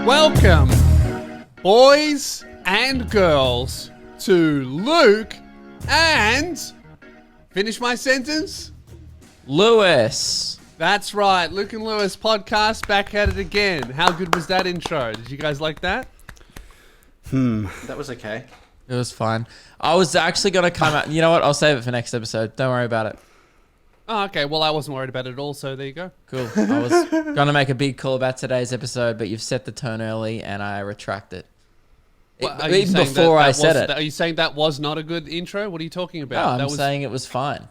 Welcome, boys and girls, to Luke and... Finish my sentence? Lewis. That's right, Luke and Lewis podcast, back at it again. How good was that intro? Did you guys like that? That was okay. It was fine. I was actually going to come out... You know what? I'll save it for next episode. Don't worry about it. Oh, okay. Well, I wasn't worried about it at all, so there you go. Cool. I was going to make a big call about today's episode, but you've set the tone early and I retract it. Well, Even before I said it. Are you saying that was not a good intro? What are you talking No, about? I'm saying it was fine.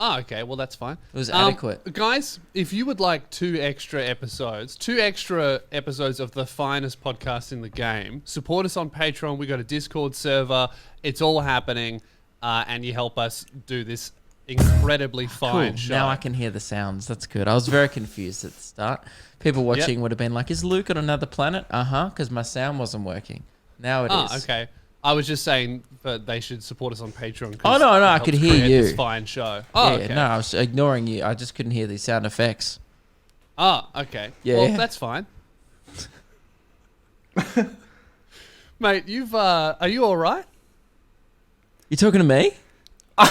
Oh, okay. Well, that's fine. It was adequate. Guys, if you would like two extra episodes of the finest podcast in the game, support us on Patreon. We got a Discord server. It's all happening, and you help us do this incredibly fine show. Now I can hear the sounds. That's good. I was very confused at the start. People watching would have been like, is Luke on another planet? Because my sound wasn't working. Now it is. Oh, okay. I was just saying that they should support us on Patreon. Oh, no, I could hear you. This fine show. Oh, yeah, okay. No, I was ignoring you. I just couldn't hear these sound effects. Oh, okay. Yeah. Well, that's fine. Mate, are you all right? You talking to me?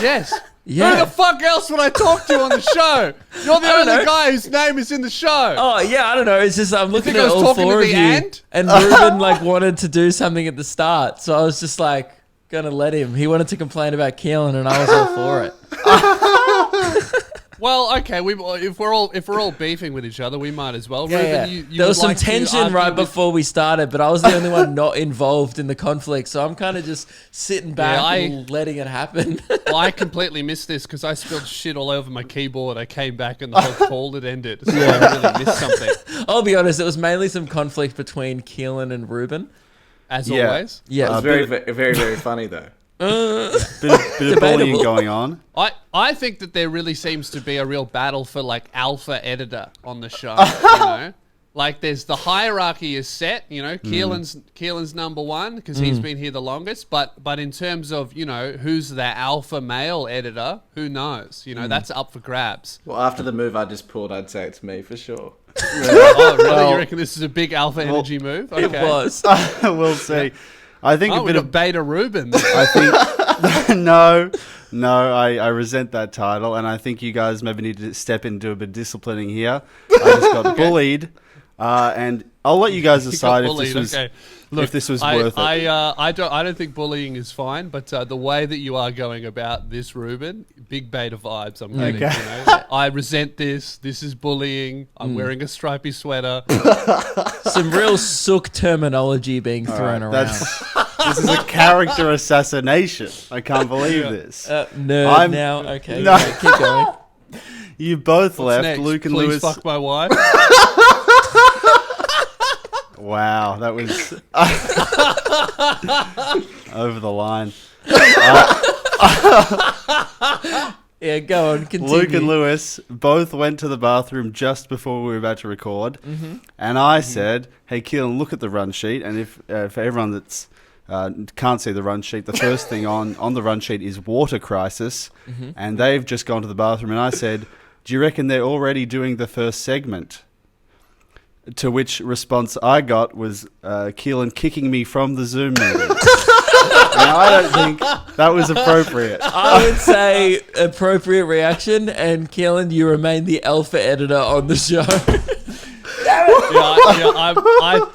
Yes. Yeah. Who the fuck else would I talk to on the show? You're the only guy whose name is in the show. Oh, yeah, I don't know. It's just I'm looking think at I was all talking four to of the you. ant? And Ruben wanted to do something at the start. So I was just like, going to let him. He wanted to complain about Keelan and I was all for it. Well, okay. If we're all beefing with each other, we might as well. Yeah, Ruben, yeah. you There was would some like to tension argue right with- before we started, but I was the only one not involved in the conflict. So I'm kind of just sitting back and letting it happen. Well, I completely missed this because I spilled shit all over my keyboard. I came back and the whole call had ended. So I really missed something. I'll be honest, it was mainly some conflict between Keelan and Ruben. As always. Yeah. It was very, very, very funny though. Bit of bullying going on. I think that there really seems to be a real battle for like alpha editor on the show. You know, like there's the hierarchy is set. You know, Keelan's number one because he's been here the longest. But in terms of who's the alpha male editor, who knows? You know, that's up for grabs. Well, after the move I just pulled, I'd say it's me for sure. Oh, really? You reckon this is a big alpha energy move? Okay. It was. We'll see. I think a we bit got of beta Ruben. I think no. I resent that title, and I think you guys maybe need to step in and do a bit of disciplining here. I just got bullied, and I'll let you guys decide if this was if this was worth it. I don't think bullying is fine, but the way that you are going about this, Ruben, big beta vibes. I'm getting. Okay. You know? I resent this. This is bullying. I'm wearing a stripy sweater. Some real sook terminology being thrown around. This is a character assassination. I can't believe this. Nerd now. Okay, No. okay, keep going. You both left, Next, Luke and please Lewis. fuck my wife. Wow, that was over the line. Yeah, go on. Continue. Luke and Lewis both went to the bathroom just before we were about to record, and I said, "Hey, Keelan, look at the run sheet." And if for everyone that's can't see the run sheet, the first thing on the run sheet is water crisis, and they've just gone to the bathroom. And I said, "Do you reckon they're already doing the first segment?" To which response I got was Keelan kicking me from the Zoom meeting. Now, I don't think that was appropriate. I would say appropriate reaction, and Keelan, you remain the alpha editor on the show.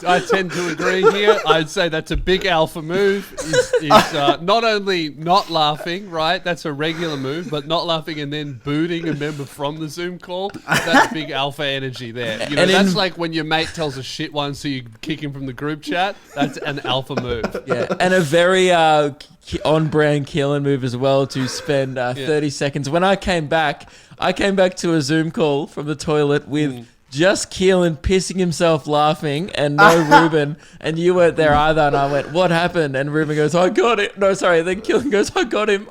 I tend to agree here. I'd say that's a big alpha move. Is not only not laughing, right? That's a regular move, but not laughing and then booting a member from the Zoom call. That's big alpha energy there. You know, And that's like when your mate tells a shit one, so you kick him from the group chat. That's an alpha move. Yeah, and a very on-brand Keelan move as well to spend 30 seconds. When I came back to a Zoom call from the toilet with just Keelan pissing himself laughing and no Ruben, and you weren't there either. And I went, "What happened?" And Ruben goes, "I got it." No, sorry. Then Keelan goes, "I got him."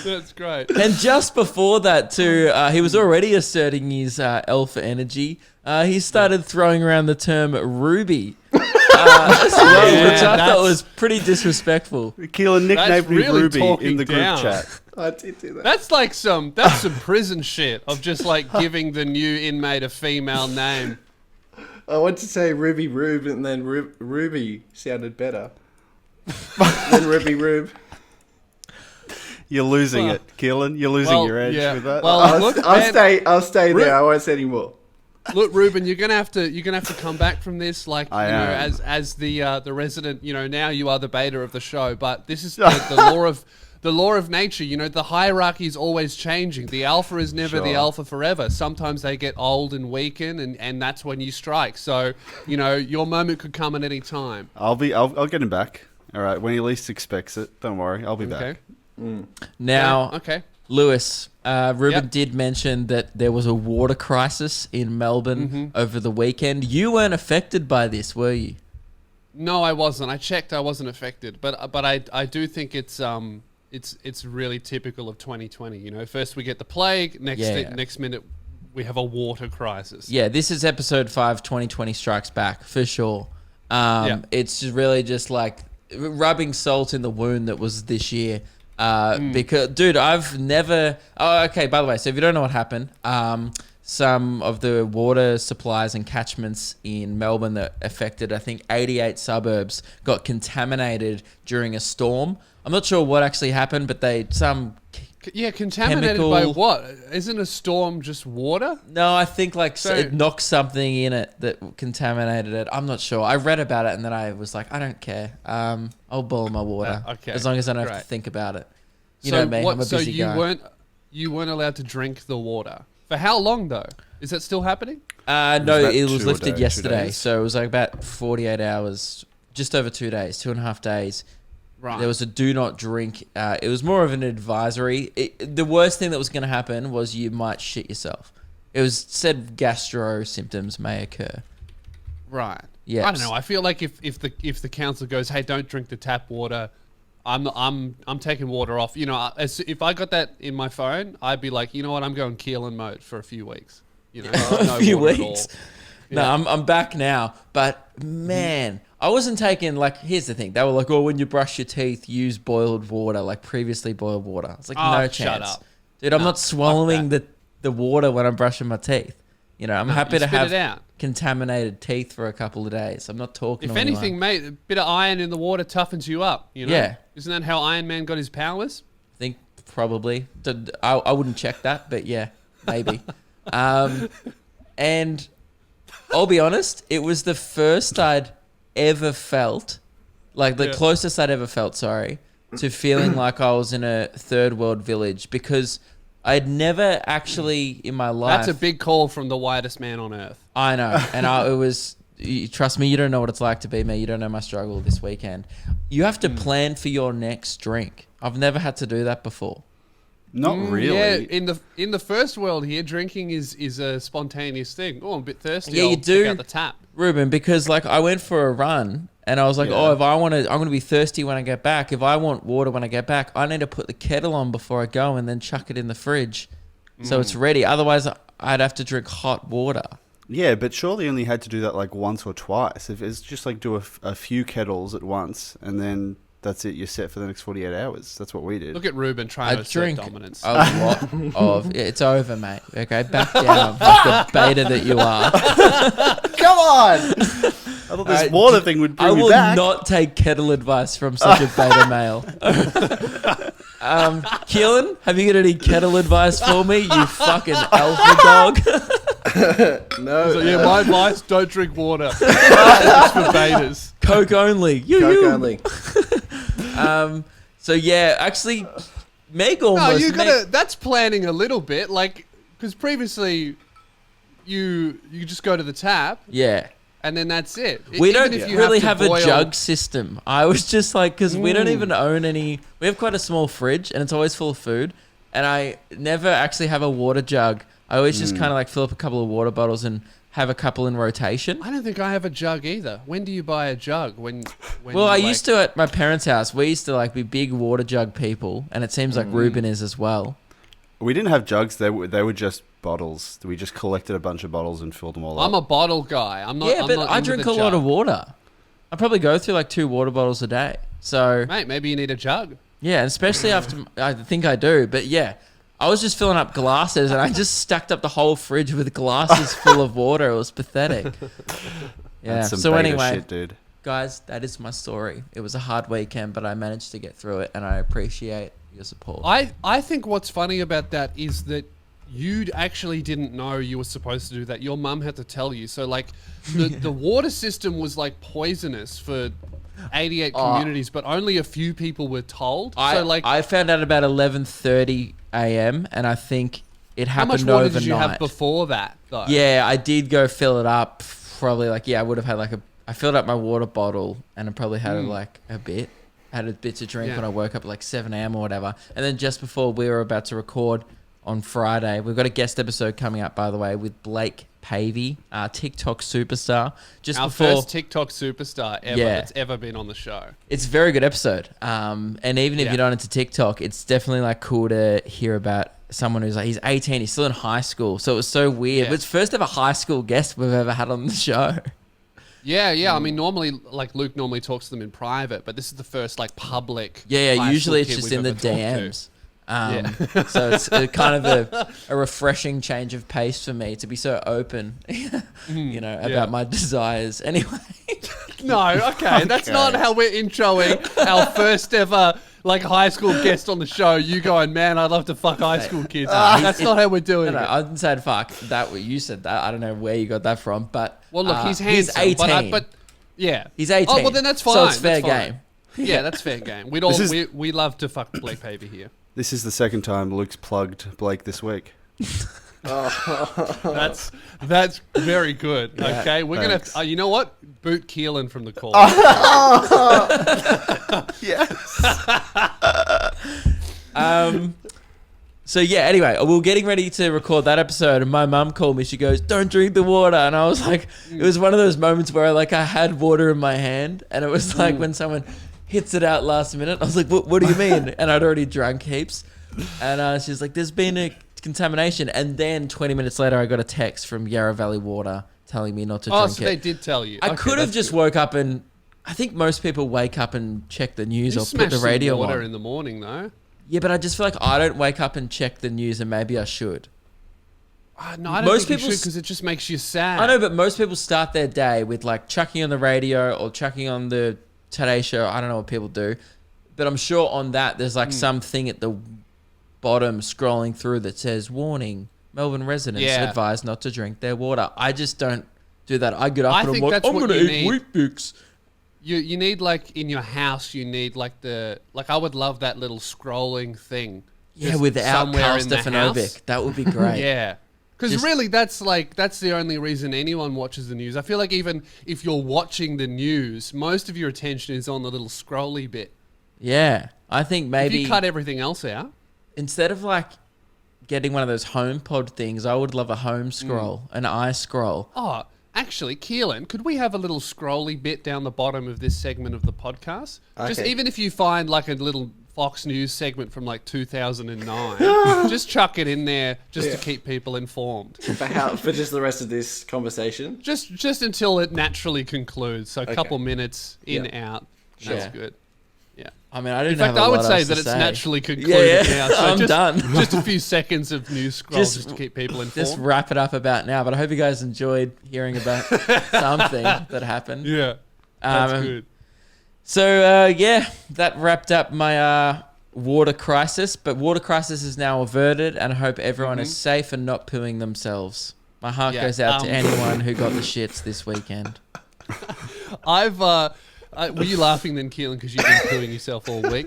That's great. And just before that too, he was already asserting his alpha energy. He started throwing around the term Ruby. As well, which I thought was pretty disrespectful. Keelan nicknamed me really Ruby talking in the group down. chat. I did do that. That's like some prison shit of just like giving the new inmate a female name. I wanted to say Ruby Rube, and then Ruby sounded better than Ruby Rube. You're losing it, Keelan. You're losing your edge with that. Well, I'll stay there. I won't say anymore. Look, Ruben, you're gonna have to come back from this, like I am. as the resident. Now you are the beta of the show, but this is the law of nature. The hierarchy is always changing. The alpha is never the alpha forever. Sometimes they get old and weaken, and that's when you strike. So your moment could come at any time. I'll get him back. All right, when he least expects it. Don't worry, I'll be back. Now, okay. Lewis, Ruben did mention that there was a water crisis in Melbourne over the weekend. You weren't affected by this, were you? No, I wasn't. I checked. I wasn't affected, but I do think it's really typical of 2020. First we get the plague. Next minute we have a water crisis. Yeah, this is episode 5. 2020 strikes back for sure. It's really just like rubbing salt in the wound that was this year. Because, dude, I've never... Oh, okay, by the way, so if you don't know what happened, some of the water supplies and catchments in Melbourne that affected, I think, 88 suburbs got contaminated during a storm. I'm not sure what actually happened, but contaminated by what? Isn't a storm just water? No, I think it knocked something in it that contaminated it. I'm not sure. I read about it and then I was like, I don't care. I'll boil my water as long as I don't have to think about it. You know me, I'm a busy guy. You weren't allowed to drink the water. For how long though? Is that still happening? No, it was lifted yesterday. So it was like about 48 hours, just over 2 days, 2.5 days. Right. There was a do not drink. It was more of an advisory. The worst thing that was going to happen was you might shit yourself. It was said gastro symptoms may occur. Right. Yeah. I don't know. I feel like if the council goes, hey, don't drink the tap water, I'm taking water off. If I got that in my phone, I'd be like, you know what, I'm going Keelan mode for a few weeks. No a few water weeks. At all. No, I'm back now. But man. I wasn't taking, here's the thing. They were like, when you brush your teeth, use boiled water, like previously boiled water. I was like, no chance. Shut up. Dude, I'm not swallowing the water when I'm brushing my teeth. I'm happy to have contaminated teeth for a couple of days. I'm not talking If anything, mate, a bit of iron in the water toughens you up, Yeah. Isn't that how Iron Man got his powers? I think probably. I wouldn't check that, but yeah, maybe. And I'll be honest, it was the first I'd ever felt, closest I'd ever felt, to feeling like I was in a third world village, because I'd never actually in my life... That's a big call from the whitest man on earth. I know. And it was... Trust me, you don't know what it's like to be me. You don't know my struggle this weekend. You have to plan for your next drink. I've never had to do that before. Not really. Yeah, in the first world here, drinking is a spontaneous thing. Oh, I'm a bit thirsty. Yeah, I'll you do, check out the tap. Ruben, because I went for a run and I was like, if I want to, I'm going to be thirsty when I get back. If I want water when I get back, I need to put the kettle on before I go and then chuck it in the fridge so it's ready. Otherwise, I'd have to drink hot water. Yeah, but surely you only had to do that once or twice. If it's just do a few kettles at once and then that's it, you're set for the next 48 hours. That's what we did. Look at Ruben trying to assert dominance. A lot of... It's over, mate. Okay, back down like the beta that you are. Come on! I thought this water thing would bring me back. I will not take kettle advice from such a beta male. Keelan, have you got any kettle advice for me, you fucking alpha dog? No. So, my advice, don't drink water. It's for betas. Coke only. Coke only. So yeah, actually, Meg almost... That's planning a little bit, because previously you just go to the tap. Yeah. And then that's it. We don't really have a jug system. I was just because we don't even own any... We have quite a small fridge and it's always full of food. And I never actually have a water jug. I always just kind of fill up a couple of water bottles and have a couple in rotation. I don't think I have a jug either. When do you buy a jug? Well, I used to at my parents' house. We used to be big water jug people, and it seems like Ruben is as well. We didn't have jugs. They were just bottles. We just collected a bunch of bottles and filled them all up. I'm a bottle guy. I'm not. Yeah, but I drink a lot of water. I probably go through 2 water bottles a day. So, mate, maybe you need a jug. Yeah, and especially after, I think I do, but yeah. I was just filling up glasses and I just stacked up the whole fridge with glasses full of water. It was pathetic. Yeah. That's some So beta anyway, shit, dude. guys, that is my story. It was a hard weekend, but I managed to get through it and I appreciate your support. I think what's funny about that is that you actually didn't know you were supposed to do that. Your mum had to tell you. So like the water system was like poisonous for 88 communities, but only a few people were told. I found out about 11:30 a.m. and I think it how happened much water overnight. did you have before that though? Yeah, I did go fill it up. Probably I would have had I filled up my water bottle and I probably had a bit. Had a bit to drink when I woke up at 7 a.m. or whatever. And then just before we were about to record on Friday, we've got a guest episode coming up, by the way, with Blake Pavey, TikTok superstar. Our first TikTok superstar ever that's ever been on the show. It's a very good episode. And even if you're not into TikTok, it's definitely cool to hear about someone who's he's 18, he's still in high school. So it was so weird. It's first ever high school guest we've ever had on the show. Yeah. I mean, normally, Luke normally talks to them in private, but this is the first public. Yeah. Usually it's just in the DMs. So it's kind of a refreshing change of pace for me to be so open, about my desires. Anyway. No, okay. That's not how we're introing our first ever high school guest on the show. You going, man, I'd love to fuck high school kids. That's not how we're doing it. I didn't say fuck. You said that. I don't know where you got that from, but well, look, he's handsome. He's 18. But yeah, he's 18. Oh, well, then that's fine. So it's fair game. Yeah, that's fair game. We love to fuck Blake Pavey here. This is the second time Luke's plugged Blake this week. That's very good. Yeah, okay, we're gonna. You know what? Boot Keelan from the call. Yes. So yeah. Anyway, we were getting ready to record that episode, and my mum called me. She goes, "Don't drink the water," and I was like, it was one of those moments where I had water in my hand, and it was like when someone hits it out last minute. I was like, what do you mean? And I'd already drunk heaps. And she's like, there's been a contamination. And then 20 minutes later, I got a text from Yarra Valley Water telling me not to drink it. Oh, so they did tell you. I could have just woke up and... I think most people wake up and check the news or put the radio water on. In the morning, though. Yeah, but I just feel like I don't wake up and check the news, and maybe I should. No, I don't think you should, because it just makes you sad. I know, but most people start their day with chucking on the radio or chucking on the Today Show. I don't know what people do, but I'm sure on that there's something at the bottom scrolling through that says, warning, Melbourne residents advised not to drink their water. I just don't do that. I get up and I'm like, I'm going to eat Weet-Bix. You need in your house, you need I would love that little scrolling thing. Yeah, without Carl Stefanovic. That would be great. Yeah. Because really, that's the only reason anyone watches the news. I feel like even if you're watching the news, most of your attention is on the little scrolly bit. Yeah, I think maybe... If you cut everything else out. Instead of getting one of those HomePod things, I would love a home scroll, an iScroll. Oh, actually, Keelan, could we have a little scrolly bit down the bottom of this segment of the podcast? Okay. Just even if you find a little Fox News segment from 2009, just chuck it in there just to keep people informed. For just the rest of this conversation? Just until it naturally concludes. So a couple minutes in, out. That's good. Yeah. I mean, I didn't In fact, I would say that it's naturally concluded now. So I'm done. Just a few seconds of news scroll just to keep people informed. Just wrap it up about now. But I hope you guys enjoyed hearing about something that happened. Yeah. That's good. So, that wrapped up my water crisis. But water crisis is now averted, and I hope everyone is safe and not pooing themselves. My heart goes out to anyone who got the shits this weekend. Were you laughing then, Keelan, because you've been pooing yourself all week?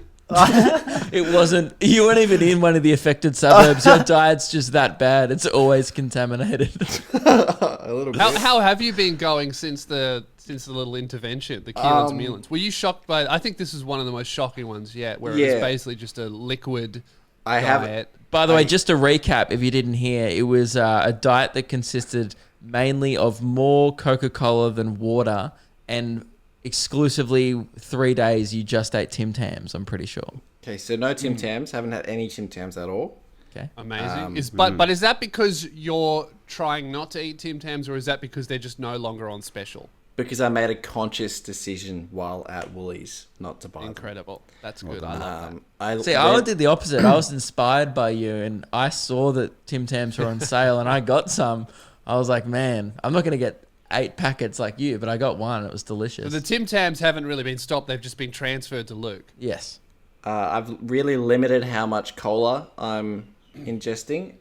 It wasn't. You weren't even in one of the affected suburbs. Your diet's just that bad. It's always contaminated. A little bit. How have you been going since the little intervention, the Keelan's Mealans? Were you shocked by? I think this is one of the most shocking ones yet, where it's basically just a liquid diet. By the way, just to recap, if you didn't hear, it was a diet that consisted mainly of more Coca-Cola than water, and exclusively 3 days you just ate Tim Tams, I'm pretty sure. Okay, so no Tim Tams. Haven't had any Tim Tams at all. Okay. Amazing. But is that because you're trying not to eat Tim Tams, or is that because they're just no longer on special? because I made a conscious decision while at Woolies not to buy them. Incredible. That's good. I love that. I did the opposite. I was inspired by you, and I saw that Tim Tams were on sale, and I got some. I was like, man, I'm not going to get 8 packets like you, but I got one. It was delicious. So the Tim Tams haven't really been stopped. They've just been transferred to Luke. Yes. I've really limited how much cola I'm ingesting.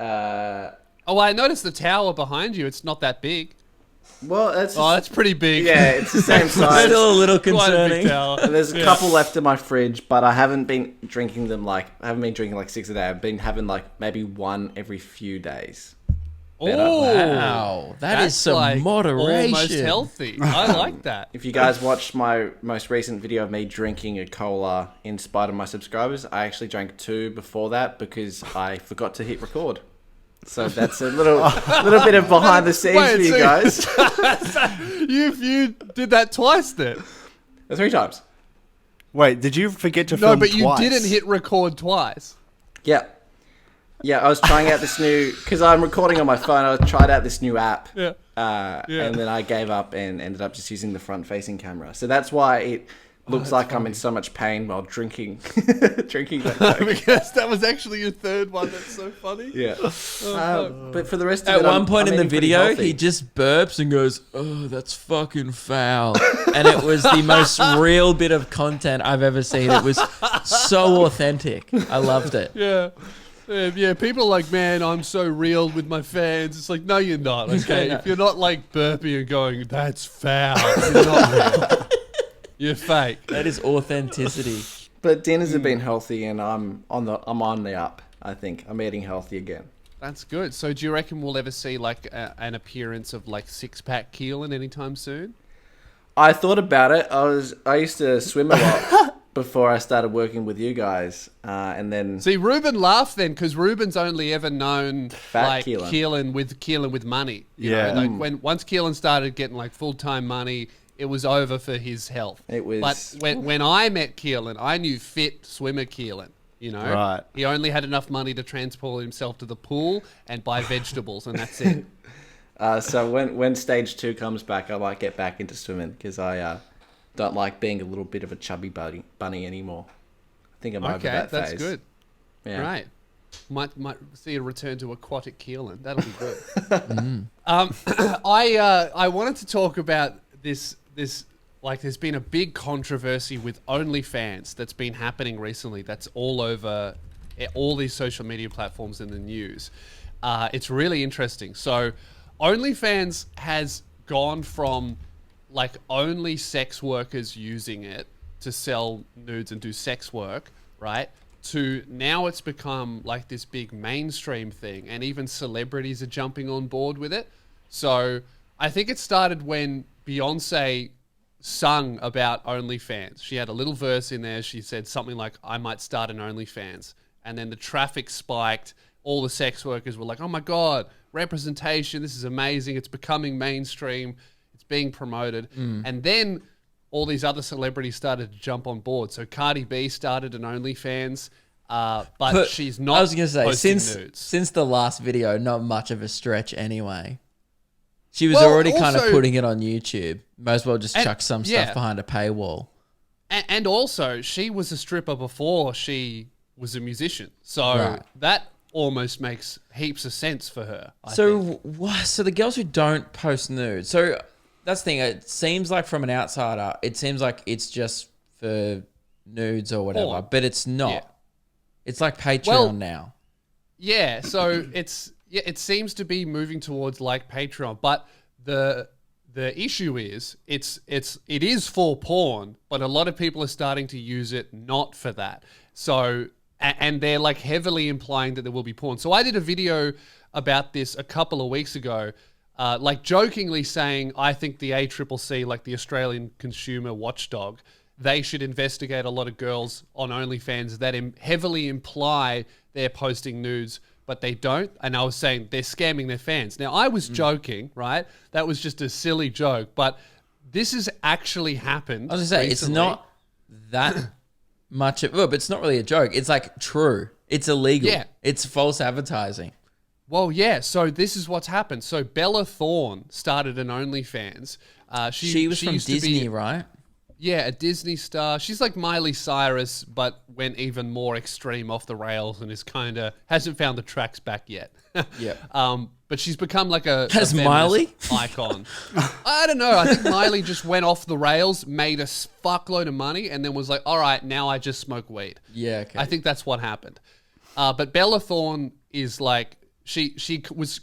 Oh, I noticed the tower behind you. It's not that big. Well, that's pretty big. Yeah, it's the same size. Still a little Quite a big concerning. tower. And there's a couple left in my fridge, but I haven't been drinking them I haven't been drinking like 6 a day. I've been having like maybe one every few days. Oh, Wow, that is some like moderation. almost healthy. I like that. If you guys watched my most recent video of me drinking a cola in spite of my subscribers, I actually drank 2 before that because I forgot to hit record. So that's a little bit of behind the scenes Wait, for you so- guys. You did that twice then. 3 times. Wait, did you forget to No, film but you twice? didn't hit record twice. Yeah. Yeah, I was trying out this new... Because I'm recording on my phone, I tried out this new app. Yeah. And then I gave up and ended up just using the front-facing camera. So that's why it looks like I'm in so much pain while drinking drinking that Coke. Because that was actually your third one. That's so funny. Yeah. But for the rest of At it, one point I'm in the eating pretty video, healthy. he just burps and goes, "Oh, that's fucking foul," and it was the most real bit of content I've ever seen. It was so authentic. I loved it. Yeah. Yeah, people are like, man, I'm so real with my fans. It's like, no, you're not, okay? If you're not like burping and going, that's foul, you're not real. You're fake. That is authenticity. But dinners have been healthy, and I'm on the up. I think I'm eating healthy again. That's good. So do you reckon we'll ever see like an appearance of like 6-pack Keelan anytime soon? I thought about it. I used to swim a lot before I started working with you guys, and then See, Ruben laughed then because Ruben's only ever known Fat like Keelan. Keelan with money. You Yeah. know? Like once Keelan started getting like full-time money, it was over for his health. It was- But when I met Keelan, I knew fit swimmer Keelan. You know, Right. He only had enough money to transport himself to the pool and buy vegetables, and that's it. so when stage 2 comes back, I might get back into swimming because I don't like being a little bit of a chubby bunny anymore. I think I'm over Okay, that that's phase. good. Yeah. Right. Might see a return to aquatic Keelan. That'll be good. I wanted to talk about this like there's been a big controversy with OnlyFans that's been happening recently. That's all over all these social media platforms in the news. It's really interesting. So OnlyFans has gone from like only sex workers using it to sell nudes and do sex work, right? To now it's become like this big mainstream thing, and even celebrities are jumping on board with it. So I think it started when Beyonce sung about OnlyFans. She had a little verse in there. She said something like, I might start an OnlyFans. And then the traffic spiked. All the sex workers were like, oh my God, representation. This is amazing. It's becoming mainstream. It's being promoted. And then all these other celebrities started to jump on board. So Cardi B started an OnlyFans, but she's not I was going to say, posting since nudes. since the last video, not much of a stretch anyway. She was Well, already kind of also- putting it on YouTube. Might as well just chuck some yeah. stuff behind a paywall. And also, she was a stripper before she was a musician. So Right. that almost makes heaps of sense for her. I think. So the girls who don't post nudes. So that's the thing. It seems like from an outsider, it seems like it's just for nudes or whatever, Porn. but it's not. Yeah. It's like Patreon Well- now. Yeah, so it seems to be moving towards like Patreon, but the issue is it is for porn, but a lot of people are starting to use it not for that. So and they're like heavily implying that there will be porn. So I did a video about this a couple of weeks ago, like jokingly saying I think the ACCC, like the Australian Consumer Watchdog, they should investigate a lot of girls on OnlyFans that heavily imply they're posting nudes, but they don't. And I was saying they're scamming their fans. Now, I was joking, right? That was just a silly joke, but this has actually happened. I was going to say, it's recently. not that much of, well, but it's not really a joke. It's like true. It's illegal. Yeah. It's false advertising. Well, yeah. So this is what's happened. So Bella Thorne started an OnlyFans. She was from used to Disney, be, right? yeah, a Disney star. She's like Miley Cyrus, but went even more extreme off the rails and is kind of hasn't found the tracks back yet. Yep. But she's become like a Has feminist Miley? icon. I don't know. I think Miley just went off the rails, made a fuckload of money, and then was like, "All right, now I just smoke weed." Yeah, okay. I think that's what happened. But Bella Thorne is like she was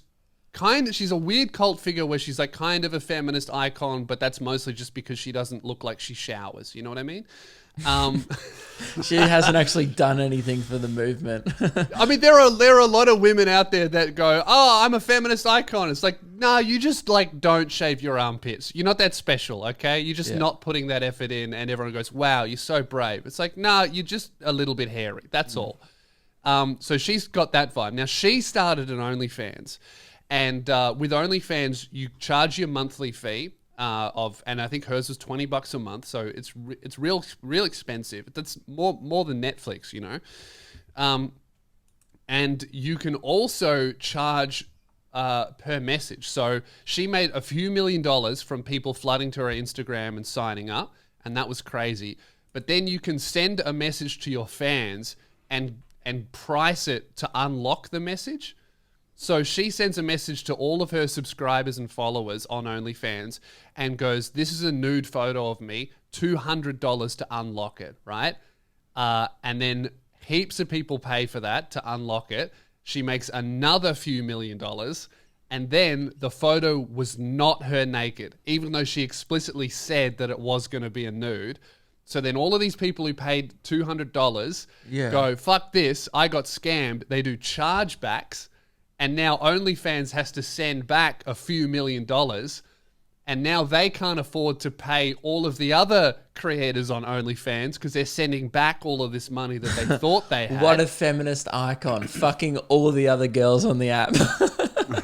she's a weird cult figure where she's like kind of a feminist icon, but that's mostly just because she doesn't look like she showers. You know what I mean? She hasn't actually done anything for the movement. I mean, there are a lot of women out there that go, "Oh, I'm a feminist icon." It's like, nah, you just like don't shave your armpits. You're not that special, okay? You're just not putting that effort in, and everyone goes, "Wow, you're so brave." It's like, nah, you're just a little bit hairy. That's all. So she's got that vibe. Now she started an OnlyFans. And with OnlyFans, you charge your monthly fee and I think hers was $20 a month, so it's real expensive. That's more than Netflix, you know. And you can also charge per message. So she made a few $1 million from people flooding to her Instagram and signing up, and that was crazy. But then you can send a message to your fans and price it to unlock the message. So she sends a message to all of her subscribers and followers on OnlyFans and goes, "This is a nude photo of me, $200 to unlock it," right? And then heaps of people pay for that to unlock it. She makes another few $1 million. And then the photo was not her naked, even though she explicitly said that it was going to be a nude. So then all of these people who paid $200 go, "Fuck this, I got scammed." They do chargebacks. And now OnlyFans has to send back a few $1 million. And now they can't afford to pay all of the other creators on OnlyFans because they're sending back all of this money that they thought they had. What a feminist icon. Fucking all the other girls on the app.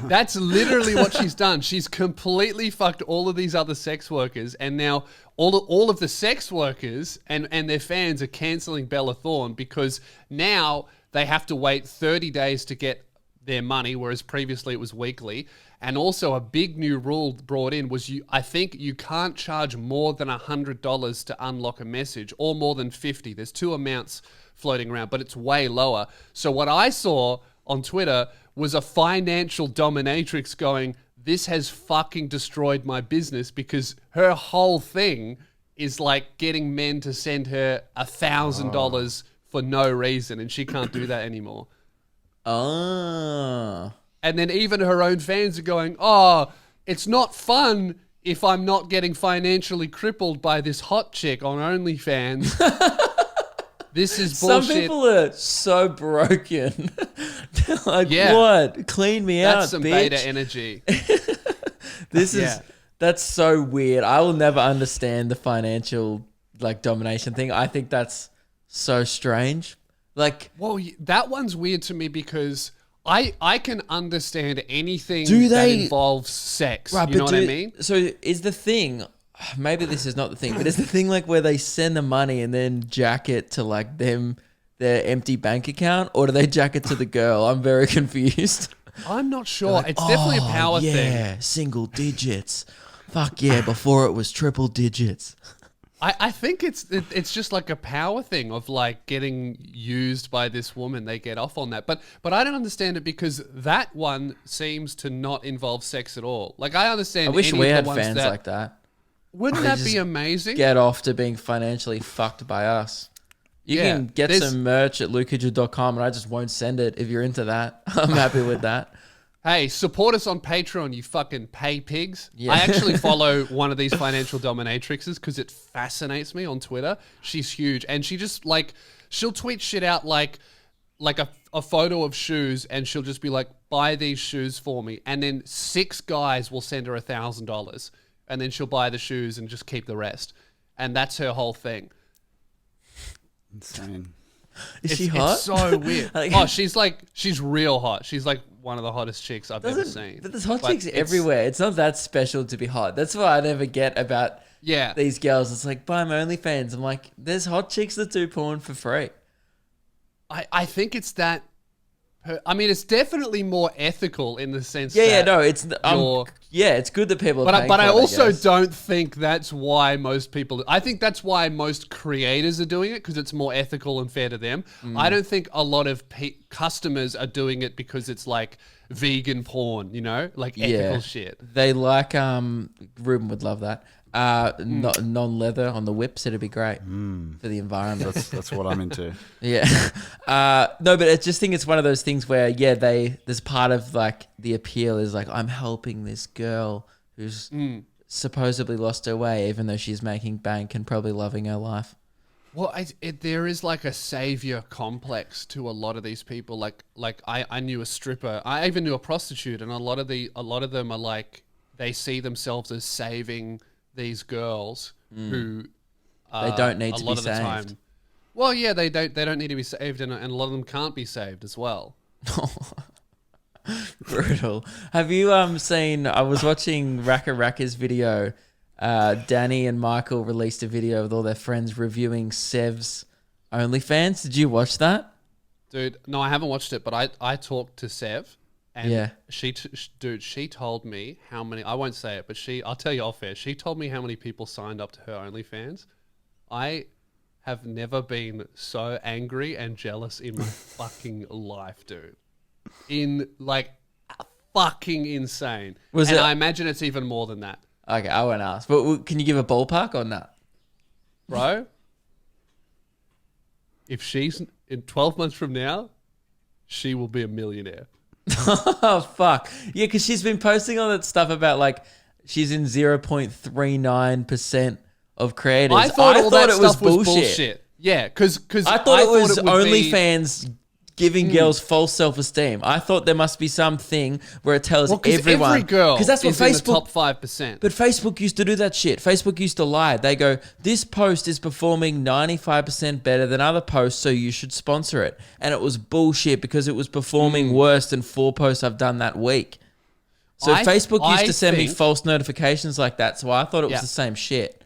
That's literally what she's done. She's completely fucked all of these other sex workers. And now all of the sex workers and their fans are canceling Bella Thorne because now they have to wait 30 days to get their money, whereas previously it was weekly. And also a big new rule brought in was I think you can't charge more than $100 to unlock a message or more than 50. There's two amounts floating around, but it's way lower. So what I saw on Twitter was a financial dominatrix going, "This has fucking destroyed my business," because her whole thing is like getting men to send her $1,000 for no reason, and she can't do that anymore. Oh. And then even her own fans are going, "Oh, it's not fun if I'm not getting financially crippled by this hot chick on OnlyFans." This is bullshit. Some people are so broken. They're like, "What? Clean me out, That's some bitch." beta energy. That's so weird. I will never understand the financial like domination thing. I think that's so strange. Like, well, that one's weird to me because I can understand anything Do that they- involves sex. right, You know but what I mean? So is the thing, maybe this is not the thing, but is the thing like where they send the money and then jack it to like their empty bank account, or do they jack it to the girl? I'm very confused. I'm not sure. It's definitely a power thing. Yeah, single digits. Fuck yeah, before it was triple digits. I think it's just like a power thing of like getting used by this woman. They get off on that. But I don't understand it because that one seems to not involve sex at all. Like I understand. I wish any we of the had ones fans like that. Wouldn't They that just be amazing? Get off to being financially fucked by us. You Yeah, can get there's- some merch at lukajud.com and I just won't send it if you're into that. I'm happy with that. Hey, support us on Patreon, you fucking pay pigs. Yeah. I actually follow one of these financial dominatrixes because it fascinates me on Twitter. She's huge. And she just like, she'll tweet shit out like a photo of shoes and she'll just be like, "Buy these shoes for me." And then 6 guys will send her $1,000 and then she'll buy the shoes and just keep the rest. And that's her whole thing. Insane. Is she hot? It's so weird. Like- she's real hot. She's like one of the hottest chicks I've ever seen. But there's hot But chicks it's- everywhere. It's not that special to be hot. That's what I never get about Yeah. these girls. It's like, buy my OnlyFans. I'm like, there's hot chicks that do porn for free. I think it's that I mean, it's definitely more ethical in the sense Yeah, that no, it's you're- it's good that people are paying But for I it, also guess. don't think that's why most people. I think that's why most creators are doing it because it's more ethical and fair to them. I don't think a lot of customers are doing it because it's like vegan porn, you know, like ethical shit. They like Ruben would love that. Non-leather on the whips, it'd be great for the environment. That's what I'm into. Yeah. No, but I just think it's one of those things where, there's part of like the appeal is like, I'm helping this girl who's supposedly lost her way, even though she's making bank and probably loving her life. Well, there is like a savior complex to a lot of these people. Like I knew a stripper. I even knew a prostitute, and a lot of them are like they see themselves as saving these girls who They don't need to a lot be of the saved. time. Well, yeah, they don't need to be saved, and a lot of them can't be saved as well. Brutal. Have you seen? I was watching Raka Raka's video. Danny and Michael released a video with all their friends reviewing Sev's OnlyFans. Did you watch that? Dude, no, I haven't watched it, but I talked to Sev, and she told me how many. I won't say it, but I'll tell you off air. She told me how many people signed up to her OnlyFans. I have never been so angry and jealous in my fucking life, dude. Fucking insane. I imagine it's even more than that. Okay, I won't ask. But can you give a ballpark on that? Bro, if she's in 12 months from now, she will be a millionaire. Oh, fuck. Yeah, because she's been posting all that stuff about like she's in 0.39% of creators. I thought all that it was stuff was bullshit. Yeah, because I thought it was would be- OnlyFans giving girls false self-esteem. I thought there must be something where it tells everyone. every girl that's what is in the Facebook. top 5%. But Facebook used to do that shit. Facebook used to lie. They go, this post is performing 95% better than other posts, so you should sponsor it. And it was bullshit because it was performing worse than 4 posts I've done that week. So Facebook used to send me false notifications like that, so I thought it was the same shit.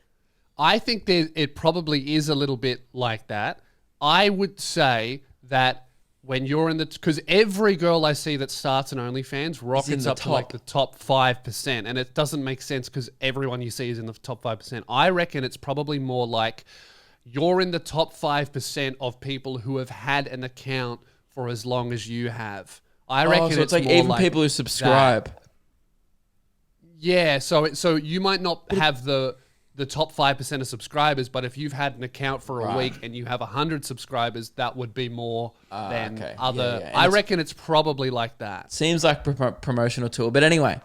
I think it probably is a little bit like that. I would say that when you're in because every girl I see that starts an OnlyFans rockets up to like the top 5%, and it doesn't make sense because everyone you see is in the top 5%. I reckon it's probably more like you're in the top 5% of people who have had an account for as long as you have. I reckon so it's like more even like people who subscribe. that. Yeah, so you might not have the top 5% of subscribers, but if you've had an account for a week and you have 100 subscribers, that would be more than other. Yeah. I reckon it's probably like that. Seems like promotional tool. But anyway,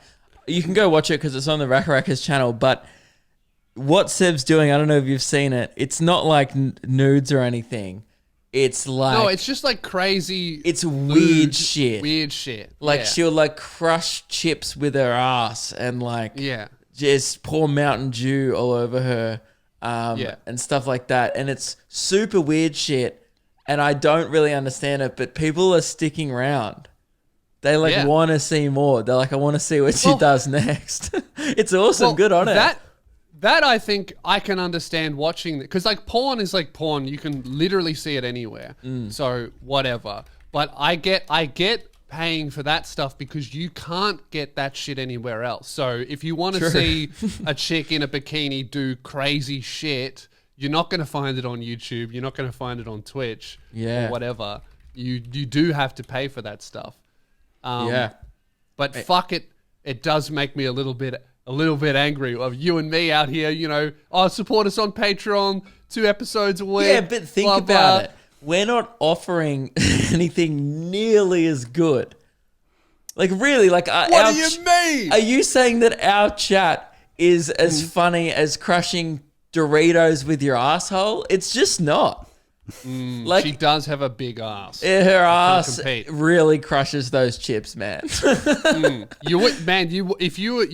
you can go watch it because it's on the Raka Raka's channel. But what Seb's doing, I don't know if you've seen it. It's not like nudes or anything. It's like... No, it's just like crazy... It's weird shit. Weird shit. Like she'll like crush chips with her ass and like... Yeah. Just pour Mountain Dew all over her and stuff like that. And it's super weird shit. And I don't really understand it, but people are sticking around. They want to see more. They're like, I want to see what she does next. It's awesome. Well, good on her. That I think I can understand watching because like porn is like porn. You can literally see it anywhere. So whatever. But I get paying for that stuff because you can't get that shit anywhere else. So if you want to see a chick in a bikini do crazy shit, you're not going to find it on YouTube. You're not going to find it on Twitch or whatever. You do have to pay for that stuff. But fuck it. It does make me a little bit angry of you and me out here, you know, support us on Patreon, 2 episodes a week. Yeah, but think about it. We're not offering anything nearly as good. Like, really, like... What do you mean? Are you saying that our chat is as funny as crushing Doritos with your asshole? It's just not. Like, she does have a big ass. Her ass really crushes those chips, man. You would, man. If you were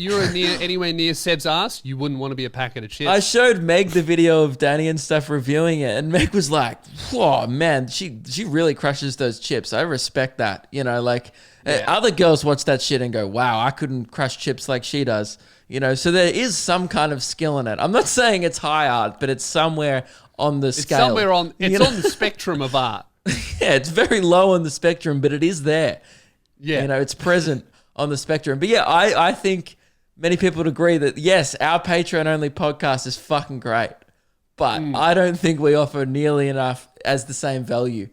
anywhere near Seb's ass, you wouldn't want to be a packet of chips. I showed Meg the video of Danny and stuff reviewing it, and Meg was like, "Whoa, man, she really crushes those chips. I respect that." You know, like other girls watch that shit and go, "Wow, I couldn't crush chips like she does." You know, so there is some kind of skill in it. I'm not saying it's high art, but it's somewhere on the scale. It's on the spectrum of art. Yeah, it's very low on the spectrum, but it is there. Yeah. You know, it's present on the spectrum. But yeah, I think many people would agree that, yes, our Patreon-only podcast is fucking great. But I don't think we offer nearly enough as the same value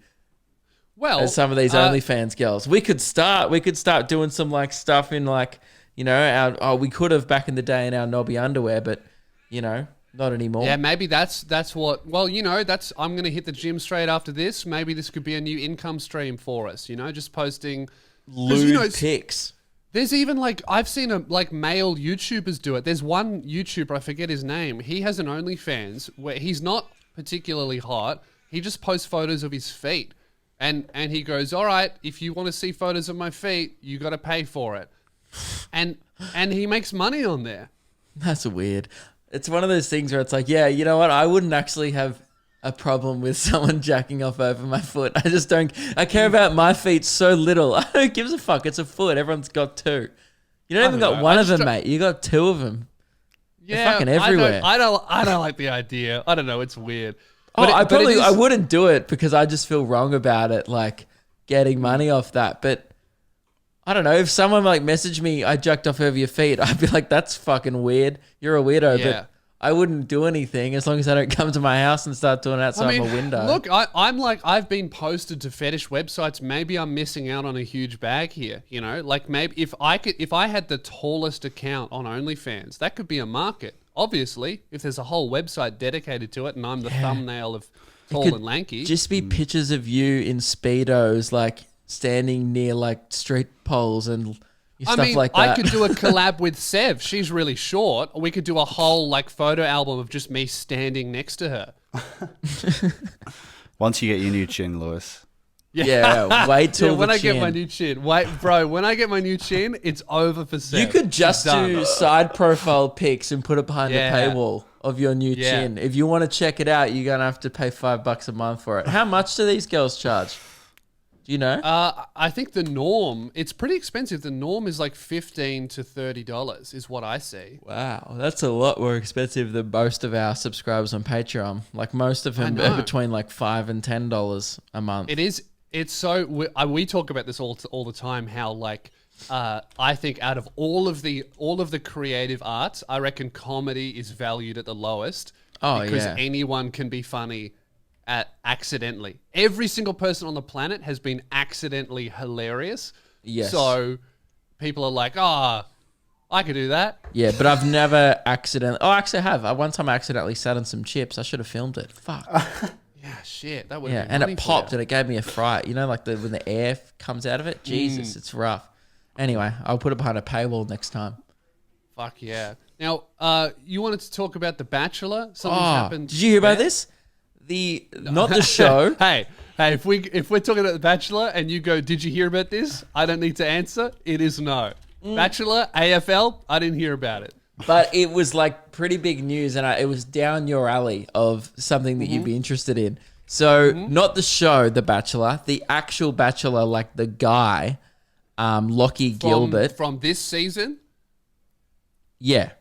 as some of these OnlyFans girls. We could start doing some like stuff in like, you know, we could have back in the day in our knobby underwear, but, you know, not anymore. Yeah, maybe that's what. Well, you know, I'm gonna hit the gym straight after this. Maybe this could be a new income stream for us. You know, just posting lewd pics. There's even like I've seen male YouTubers do it. There's one YouTuber, I forget his name. He has an OnlyFans where he's not particularly hot. He just posts photos of his feet, and he goes, "All right, if you want to see photos of my feet, you got to pay for it," and he makes money on there. That's weird. It's one of those things where it's like, yeah, you know what? I wouldn't actually have a problem with someone jacking off over my foot. I just don't. I care about my feet so little. I don't give a fuck. It's a foot. Everyone's got two. You don't even got one of them, mate. You got two of them. Yeah, they're fucking everywhere. I don't like the idea. I don't know. It's weird. I wouldn't do it because I just feel wrong about it, like getting money off that. But I don't know. If someone like messaged me, I jacked off over your feet, I'd be like, that's fucking weird. You're a weirdo. Yeah. But I wouldn't do anything as long as I don't come to my house and start doing it outside my window. Look, I'm like, I've been posted to fetish websites. Maybe I'm missing out on a huge bag here. You know, like maybe if I had the tallest account on OnlyFans, that could be a market. Obviously, if there's a whole website dedicated to it, and I'm the thumbnail of tall and lanky, just be pictures of you in Speedos, like standing near like street poles and. Like that. I could do a collab with Sev. She's really short. Or we could do a whole like photo album of just me standing next to her. Once you get your new chin, Lewis. Yeah, wait till when the I chin. get my new chin. Wait, bro, when I get my new chin, it's over for Sev. You could just do side profile pics and put it behind the paywall of your new chin. If you want to check it out, you're going to have to pay $5 a month for it. How much do these girls charge? Do you know? I think the norm, it's pretty expensive. The norm is like $15 to $30 is what I see. Wow, that's a lot more expensive than most of our subscribers on Patreon. Like most of them are between like $5 and $10 a month. It is. It's so we talk about this all the time. How like I think out of all of the creative arts, I reckon comedy is valued at the lowest. Because anyone can be funny. Accidentally. Every single person on the planet has been accidentally hilarious. Yes. So people are like, I could do that. Yeah, but I've never accidentally... Oh, actually I have. One time I accidentally sat on some chips. I should have filmed it. Fuck. Yeah, shit. That would. Yeah, and it popped and it gave me a fright. You know, like when the air comes out of it? Jesus, it's rough. Anyway, I'll put it behind a paywall next time. Fuck yeah. Now, you wanted to talk about The Bachelor? Something's happened. Did you hear about this? Not the show. Hey, if we're talking about The Bachelor and you go, did you hear about this? I don't need to answer. It is no. Bachelor, AFL, I didn't hear about it. But it was like pretty big news and it was down your alley of something that you'd be interested in. So not the show, The Bachelor, the actual Bachelor, like the guy, Lockie Gilbert. From this season? Yeah.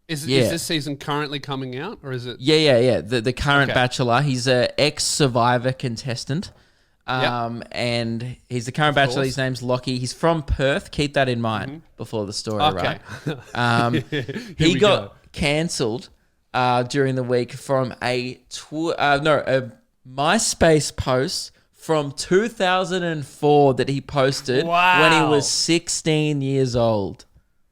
Is this season currently coming out, or is it? Yeah. The current Bachelor. He's a ex-Survivor contestant, and he's the current Bachelor. His name's Lockie. He's from Perth. Keep that in mind before the story, right? He got cancelled during the week from a MySpace post from 2004 that he posted when he was 16 years old.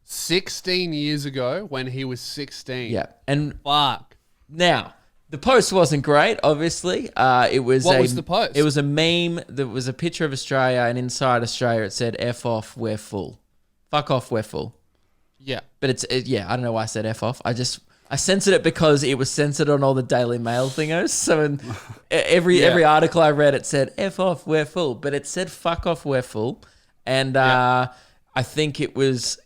16 years ago when he was 16. Yeah. And fuck. Now, the post wasn't great, obviously. What was the post? It was a meme. There was a picture of Australia, and inside Australia it said, F off, we're full. Fuck off, we're full. Yeah. But I don't know why I said F off. I censored it because it was censored on all the Daily Mail thingos. So in every article I read, it said, F off, we're full. But it said, fuck off, we're full. And I think it was...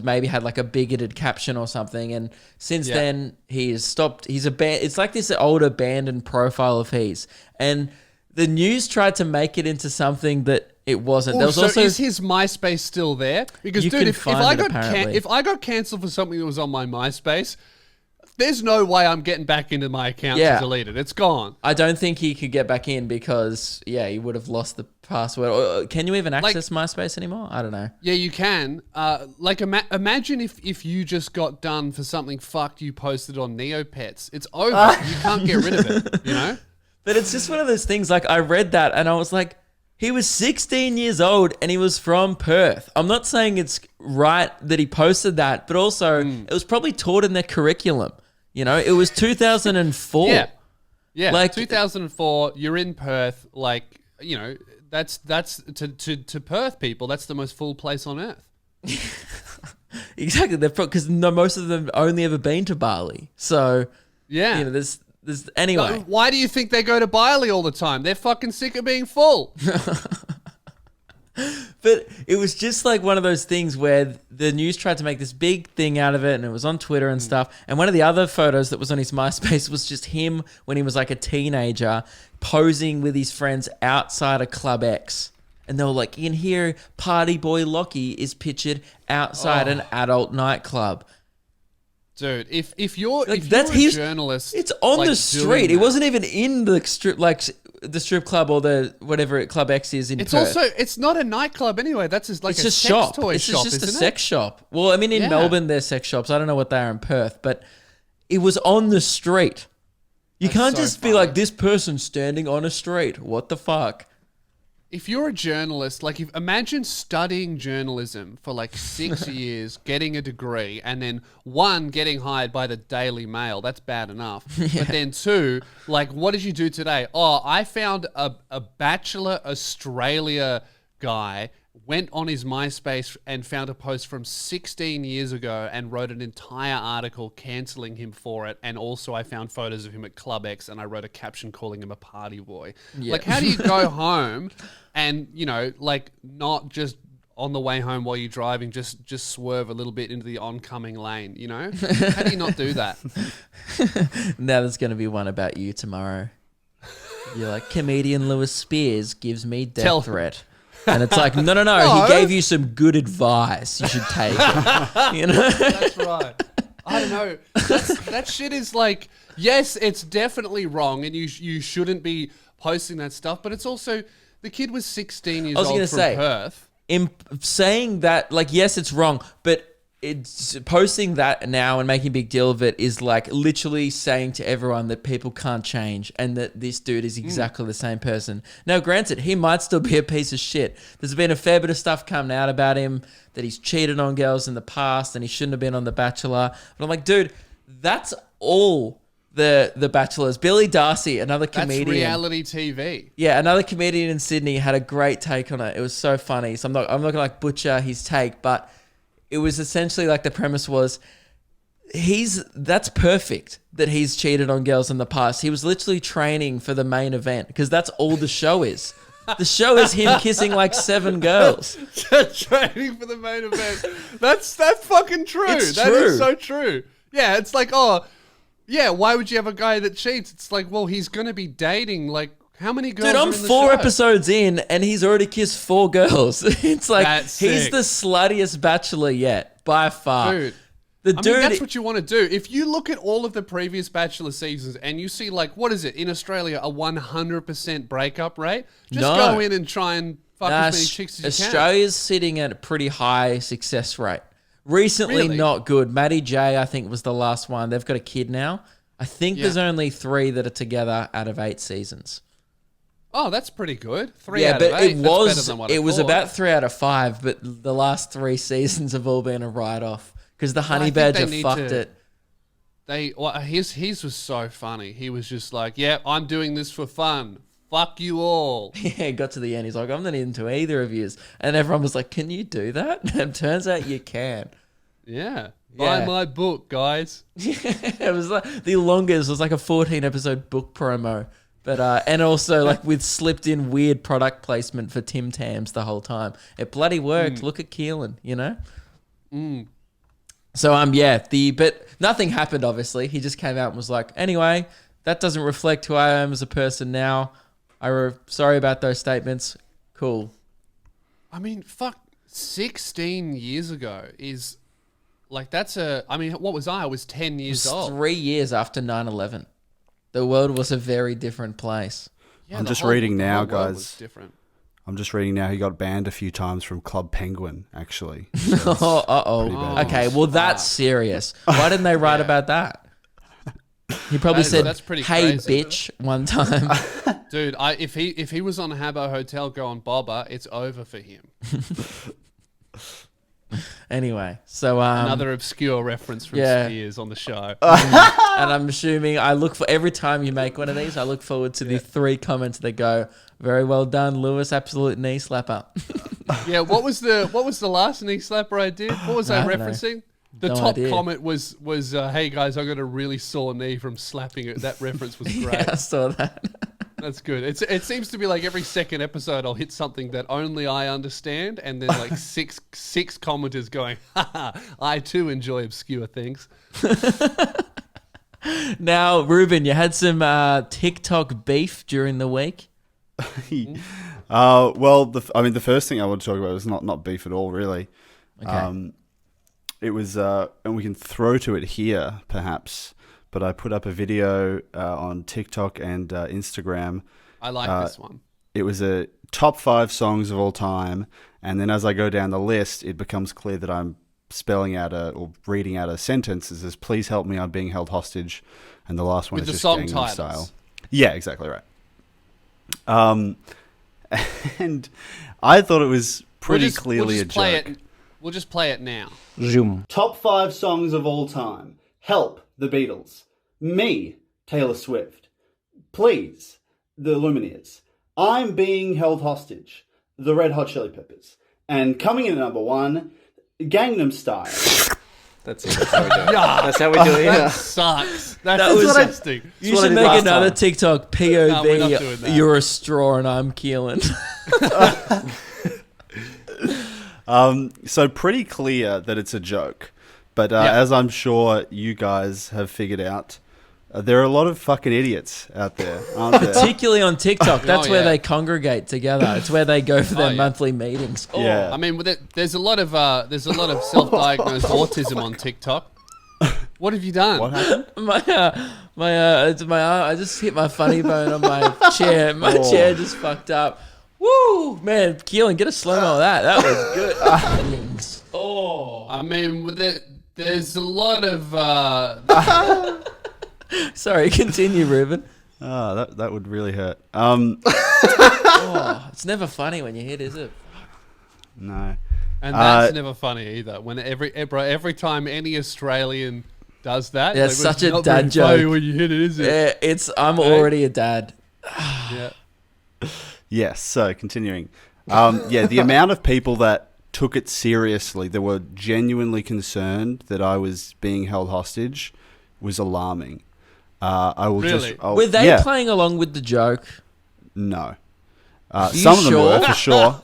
maybe had like a bigoted caption or something, and since then he has stopped. He's it's like this old abandoned profile of his, and the news tried to make it into something that it wasn't. There was also, is his MySpace still there? Because dude, if I got cancelled for something that was on my MySpace, there's no way I'm getting back into my account to delete it. It's gone. I don't think he could get back in because, he would have lost the password. Or, can you even access MySpace anymore? I don't know. Yeah, you can. Imagine if you just got done for something fucked you posted on Neopets. It's over. You can't get rid of it, you know? But it's just one of those things, like, I read that and I was like, he was 16 years old and he was from Perth. I'm not saying it's right that he posted that, but also it was probably taught in their curriculum. You know, it was 2004. Yeah, like 2004. You're in Perth. Like, you know, that's to Perth people. That's the most full place on earth. Exactly. Because most of them only ever been to Bali. So yeah, you know, there's anyway. Why do you think they go to Bali all the time? They're fucking sick of being full. But it was just like one of those things where the news tried to make this big thing out of it, and it was on Twitter and stuff. And one of the other photos that was on his MySpace was just him when he was like a teenager posing with his friends outside of Club X. And they were like, in here, party boy Lockie is pictured outside an adult nightclub. Dude, if you're a journalist, it's on the street. It wasn't even in the strip, like the strip club or the whatever Club X is in Perth. It's not a nightclub anyway. That's just like it's a just sex shop. toy it's shop. It's just isn't a sex shop. Well, I mean, in Melbourne, there's sex shops. I don't know what they are in Perth, but it was on the street. You can't just be like, this person standing on a street. What the fuck? If you're a journalist, like imagine studying journalism for like 6 years, getting a degree, and then one, getting hired by the Daily Mail. That's bad enough. But then two, like, what did you do today? Oh, I found a Bachelor Australia guy, went on his MySpace and found a post from 16 years ago and wrote an entire article cancelling him for it. And also I found photos of him at Club X and I wrote a caption calling him a party boy. Yeah. Like, how do you go home and, you know, like not just on the way home while you're driving, just swerve a little bit into the oncoming lane, you know? How do you not do that? Now there's going to be one about you tomorrow. You're like, comedian Lewis Spears gives me death threat. And it's like, no, he gave you some good advice. You should take it. You know? That's right. I don't know. That shit is like, yes, it's definitely wrong and you shouldn't be posting that stuff, but it's also, the kid was 16 years old from Perth. In saying that, like, yes, it's wrong, but it's posting that now and making a big deal of it is like literally saying to everyone that people can't change and that this dude is exactly the same person. Now, granted, he might still be a piece of shit. There's been a fair bit of stuff coming out about him, that he's cheated on girls in the past and he shouldn't have been on The Bachelor. But I'm like, dude, that's all the Bachelors. Billy Darcy, another comedian. That's reality TV. Yeah, another comedian in Sydney had a great take on it. It was so funny. So I'm not gonna like butcher his take, but it was essentially like the premise was that's perfect that he's cheated on girls in the past. He was literally training for the main event because that's all the show is. The show is him kissing like 7 girls. Training for the main event. That's fucking true. It's That true. is so true. Yeah, it's like, oh, yeah, why would you have a guy that cheats? It's like, well, he's going to be dating like how many girls? Dude, I'm are in the 4 show? episodes in and he's already kissed 4 girls. It's like, That's he's sick. the sluttiest bachelor yet, by far. Dude. The I mean, that's what you want to do. If you look at all of the previous Bachelor seasons and you see, like, what is it, in Australia, a 100% breakup rate? Just go in and try and fuck as many chicks as you Australia's sitting at a pretty high success rate. Recently, Really? not good. Maddie J, I think, was the last one. They've got a kid now. I think there's only 3 that are together out of 8 seasons. Oh, that's pretty good. 3 out of 8. But it was about 3 out of 5, but the last 3 seasons have all been a write-off because the honey badger fucked it. His was so funny. He was just like, yeah, I'm doing this for fun. Fuck you all. Yeah, got to the end. He's like, I'm not into either of yous. And everyone was like, can you do that? And turns out you can. Yeah. Buy my book, guys. It was like the longest. It was like a 14-episode book promo. But and also like with slipped in weird product placement for Tim Tams the whole time. It bloody worked. Look at Keelan, you know? So but nothing happened obviously. He just came out and was like, anyway, that doesn't reflect who I am as a person now. Sorry about those statements. Cool. I mean, fuck, 16 years ago is Like that's I mean, what was I? I was 10 years old. 3 years after 9/11. The world was a very different place. Yeah, I'm the just whole- reading the now, whole world guys. was different. I'm just reading now. He got banned a few times from Club Penguin, actually. Oh, pretty bad. okay, well that's serious. Why didn't they write Yeah. about that? He probably said, that's pretty "Hey, crazy. bitch," one time. Dude, if he was on Habbo Hotel going bobber, it's over for him. Anyway, so Another obscure reference from yeah. Spears on the show. and I'm assuming I look for every time you make one of these, I look forward to the 3 comments that go, "Very well done, Lewis. Absolute knee slapper." Yeah, what was the last knee slapper I did? What was I I don't know. referencing? The No top idea. comment was hey guys, I got a really sore knee from slapping it. That reference was great. Yeah, I saw that. That's good. It seems to be like every second episode I'll hit something that only I understand, and then like six commenters going, haha, I too enjoy obscure things. Now, Ruben, you had some TikTok beef during the week. Well, the first thing I want to talk about is not beef at all, really. Okay. It was, and we can throw to it here, perhaps. But I put up a video on TikTok and Instagram. I like this one. It was a top 5 songs of all time, and then as I go down the list, it becomes clear that I'm spelling out or reading out a sentence that says, "Please help me, I'm being held hostage," and the last one With is the just song Gangnam titles. Style. Yeah, exactly right. And I thought it was pretty clearly a joke. We'll just play it now. Zoom. Top 5 songs of all time. Help, The Beatles. Me, Taylor Swift. Please, The Lumineers. I'm Being Held Hostage, The Red Hot Chili Peppers. And coming in at number 1, Gangnam Style. That's it. That's how we do it. That's how we do it. That Yeah. sucks. That That's was- disgusting. You what I should did make last another time. TikTok No, we're not doing POV. that. You're a straw and I'm Keelan. So pretty clear that it's a joke. But as I'm sure you guys have figured out, there are a lot of fucking idiots out there, aren't there? Particularly on TikTok. That's where yeah. they congregate together. It's where they go for their yeah. monthly meetings. Oh, Yeah. I mean, there's a lot of self-diagnosed autism on TikTok. What have you done? What happened? it's my arm. I just hit my funny bone on my chair. My chair just fucked up. Woo! Man, Keelan, get a slow-mo of that. That was good. Oh. I mean, there's a lot of Sorry, continue, Ruben. Oh, that would really hurt. Oh, it's never funny when you hit, is it? No. and that's never funny either. When every time any Australian does that, Yeah, it's like, such a not dad very funny joke. when you hit it, is it? Yeah, I'm already a dad. Yeah. Yes, so continuing. The amount of people that took it seriously, that were genuinely concerned that I was being held hostage, was alarming. I will Really? Were they playing along with the joke? No. you Some of them sure? were, for sure.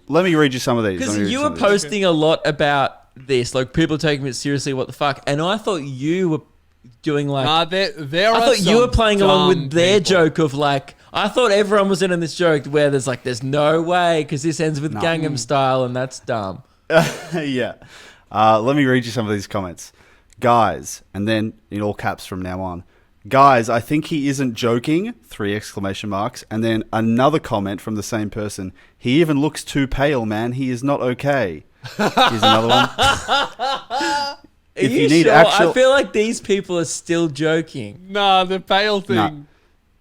Let me read you some of these. Because you were posting a lot about this, like people taking it seriously. What the fuck? And I thought you were doing like. Nah, there I are thought you some were playing along dumb with their people. joke of like. I thought everyone was in on this joke where there's no way because this ends with Gangnam Style and that's dumb. Yeah. Let me read you some of these comments. Guys, and then in all caps from now on. Guys, I think he isn't joking. 3 exclamation marks. And then another comment from the same person. He even looks too pale, man. He is not okay. Here's another one. If you need sure? actual, I feel like these people are still joking. Nah, the pale thing. Nah.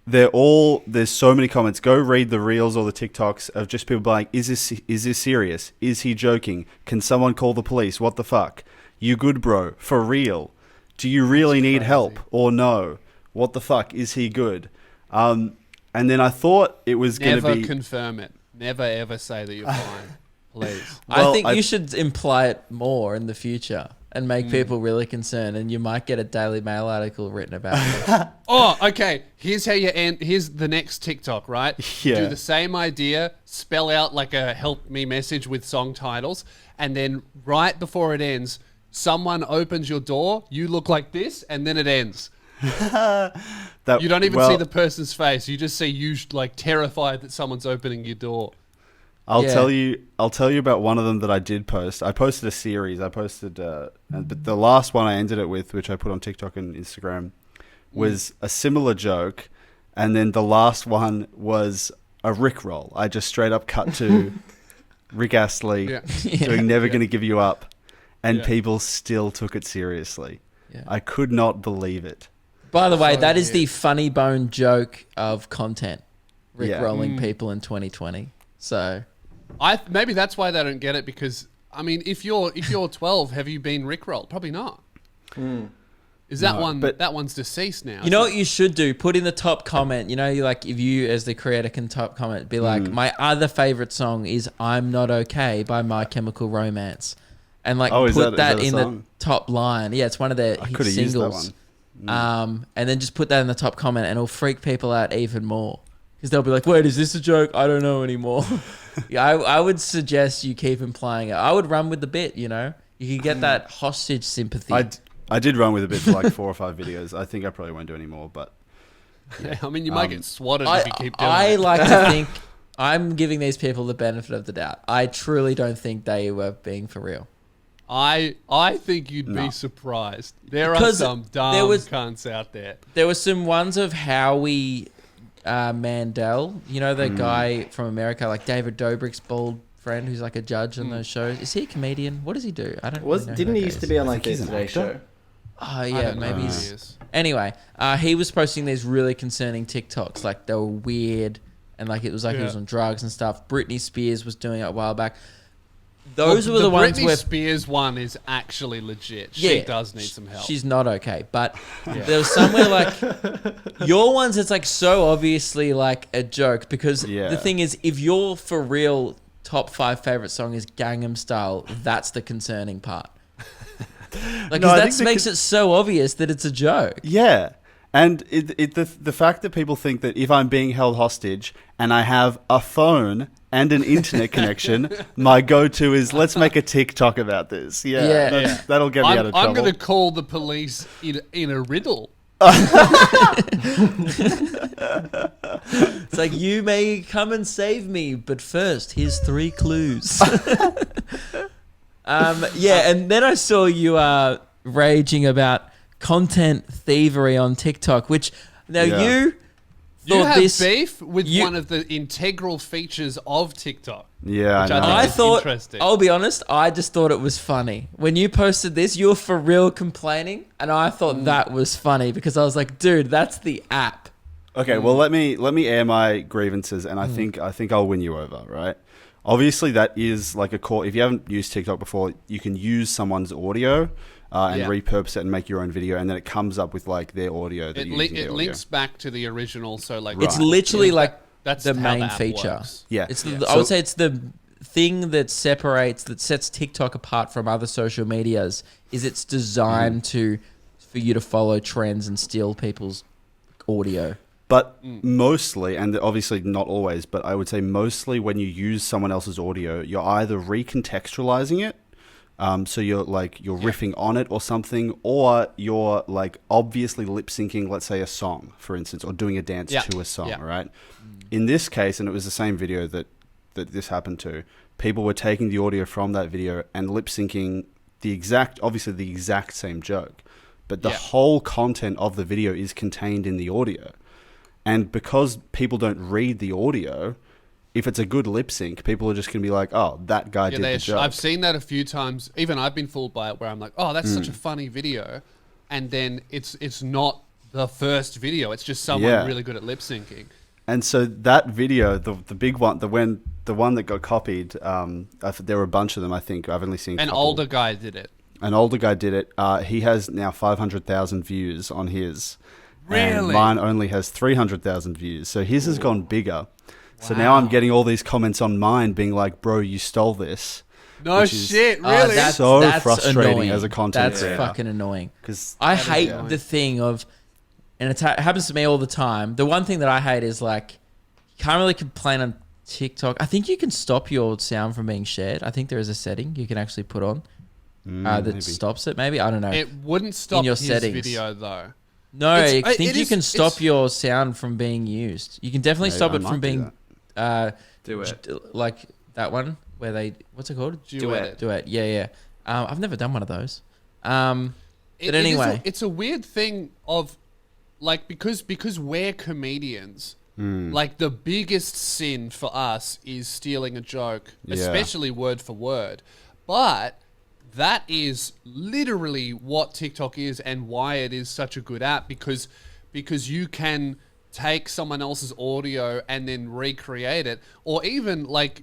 There's so many comments. Go read the reels or the TikToks of just people like, is this serious? Is he joking? Can someone call the police? What the fuck? You good, bro? For real? Do you really need help or no? What the fuck? Is he good? And then I thought it was going to Never be... confirm it. Never ever say that you're fine. Please. I think you should imply it more in the future and make people really concerned, and you might get a Daily Mail article written about it. Oh, okay. Here's how you end. Here's the next TikTok, right? Yeah. Do the same idea, spell out like a help me message with song titles, and then right before it ends, someone opens your door, you look like this, and then it ends. that, You don't even see the person's face. You just see you like terrified that someone's opening your door. I'll Yeah. tell you about one of them that I did post. I posted a series. But the last one I ended it with, which I put on TikTok and Instagram, was a similar joke, and then the last one was a Rickroll. I just straight up cut to Rick Astley doing "Never Gonna Give You Up," and people still took it seriously. Yeah. I could not believe it. By the way, that is the funny bone joke of content. Rick Yeah. rolling people in 2020. So Maybe that's why they don't get it, because I mean, if you're 12, have you been rickrolled? Probably not. Is that that one's deceased now? you know what you should do? Put in the top comment. You know, you like if you as the creator can top comment, be like, my other favorite song is "I'm Not Okay" by My Chemical Romance, and like is put that that a in song? the top line. Yeah, it's one of their I hit could have used that singles. one. And then just put that in the top comment, and it'll freak people out even more because they'll be like, "Wait, is this a joke? I don't know anymore." Yeah, I would suggest you keep implying it. I would run with the bit. You know, you can get that hostage sympathy. I did run with a bit for like 4 or 5 videos. I think I probably won't do any more, but Yeah, I mean, you might get swatted if you keep doing I it. like to think I'm giving these people the benefit of the doubt. I truly don't think they were being for real. I think you'd be surprised. There are Because some dumb cunts out there. There were some ones of Howie Mandel, you know, the guy from America, like David Dobrik's bald friend who's like a judge on those shows. Is he a comedian? What does he do? I don't really know. Didn't who he that used guy to is. be on like the he's an Today actor. Show? Oh I yeah, don't know maybe who he's. he is. Anyway, he was posting these really concerning TikToks, like they were weird, and like it was like he was on drugs and stuff. Britney Spears was doing it a while back. Those were the ones Britney where Spears one is actually legit. She does need some help. she's not okay, but there was somewhere like your ones. It's like so obviously like a joke because the thing is, if your for real top 5 favorite song is Gangnam Style, that's the concerning part. Like, No, I that think makes it so obvious that it's a joke. yeah. And the fact that people think that if I'm being held hostage and I have a phone and an internet connection, my go-to is let's make a TikTok about this. Yeah. That'll get me out of trouble. I'm going to call the police in a riddle. It's like, you may come and save me, but first, here's 3 clues. And then I saw you raging about content thievery on TikTok, which now you You thought have this. beef with one of the integral features of TikTok. Yeah, Which I I know. think I is thought, interesting. I'll be honest, I just thought it was funny. When you posted this, you were for real complaining, and I thought that was funny because I was like, dude, that's the app. Okay, well let me air my grievances, and I think I'll win you over, right? Obviously, that is like a core. If you haven't used TikTok before, you can use someone's audio and repurpose it and make your own video, and then it comes up with like their audio. That It links back to the original, so like It's literally like that's the how main the app feature. works. Yeah. I would say it's the thing that sets TikTok apart from other social medias. Is it's designed for you to follow trends and steal people's audio. But mostly, and obviously not always, but I would say mostly when you use someone else's audio, you're either recontextualizing it, so you're riffing on it or something, or you're like obviously lip syncing, let's say a song, for instance, or doing a dance to a song, right? In this case, and it was the same video that this happened to, people were taking the audio from that video and lip syncing the exact same joke, but the whole content of the video is contained in the audio. And because people don't read the audio, if it's a good lip sync, people are just going to be like, oh, that guy did the joke. I've seen that a few times. Even I've been fooled by it where I'm like, oh, that's such a funny video. And then it's not the first video. It's just someone really good at lip syncing. And so that video, the big one, the one that got copied, there were a bunch of them, I think. I've only seen a An couple. older guy did it. An older guy did it. He has now 500,000 views on his. Really? And mine only has 300,000 views. So his has gone bigger. So now I'm getting all these comments on mine being like, bro, you stole this. No shit, really? That's frustrating annoying. as a content That's creator. fucking annoying. Because I hate the thing of, and it happens to me all the time. The one thing that I hate is like, you can't really complain on TikTok. I think you can stop your sound from being shared. I think there is a setting you can actually put on that maybe stops it. Maybe, I don't know. It wouldn't stop your his settings. video though. No, I It's- think it you is- can stop it's- your sound from being used. You can definitely Maybe stop I it might from do being Do it. like that one where they what's it called? Duet. Duet. Yeah. I've never done one of those. But It anyway, it's a weird thing of like because we're comedians. Like the biggest sin for us is stealing a joke, especially word for word. But that is literally what TikTok is and why it is such a good app because you can take someone else's audio and then recreate it, or even like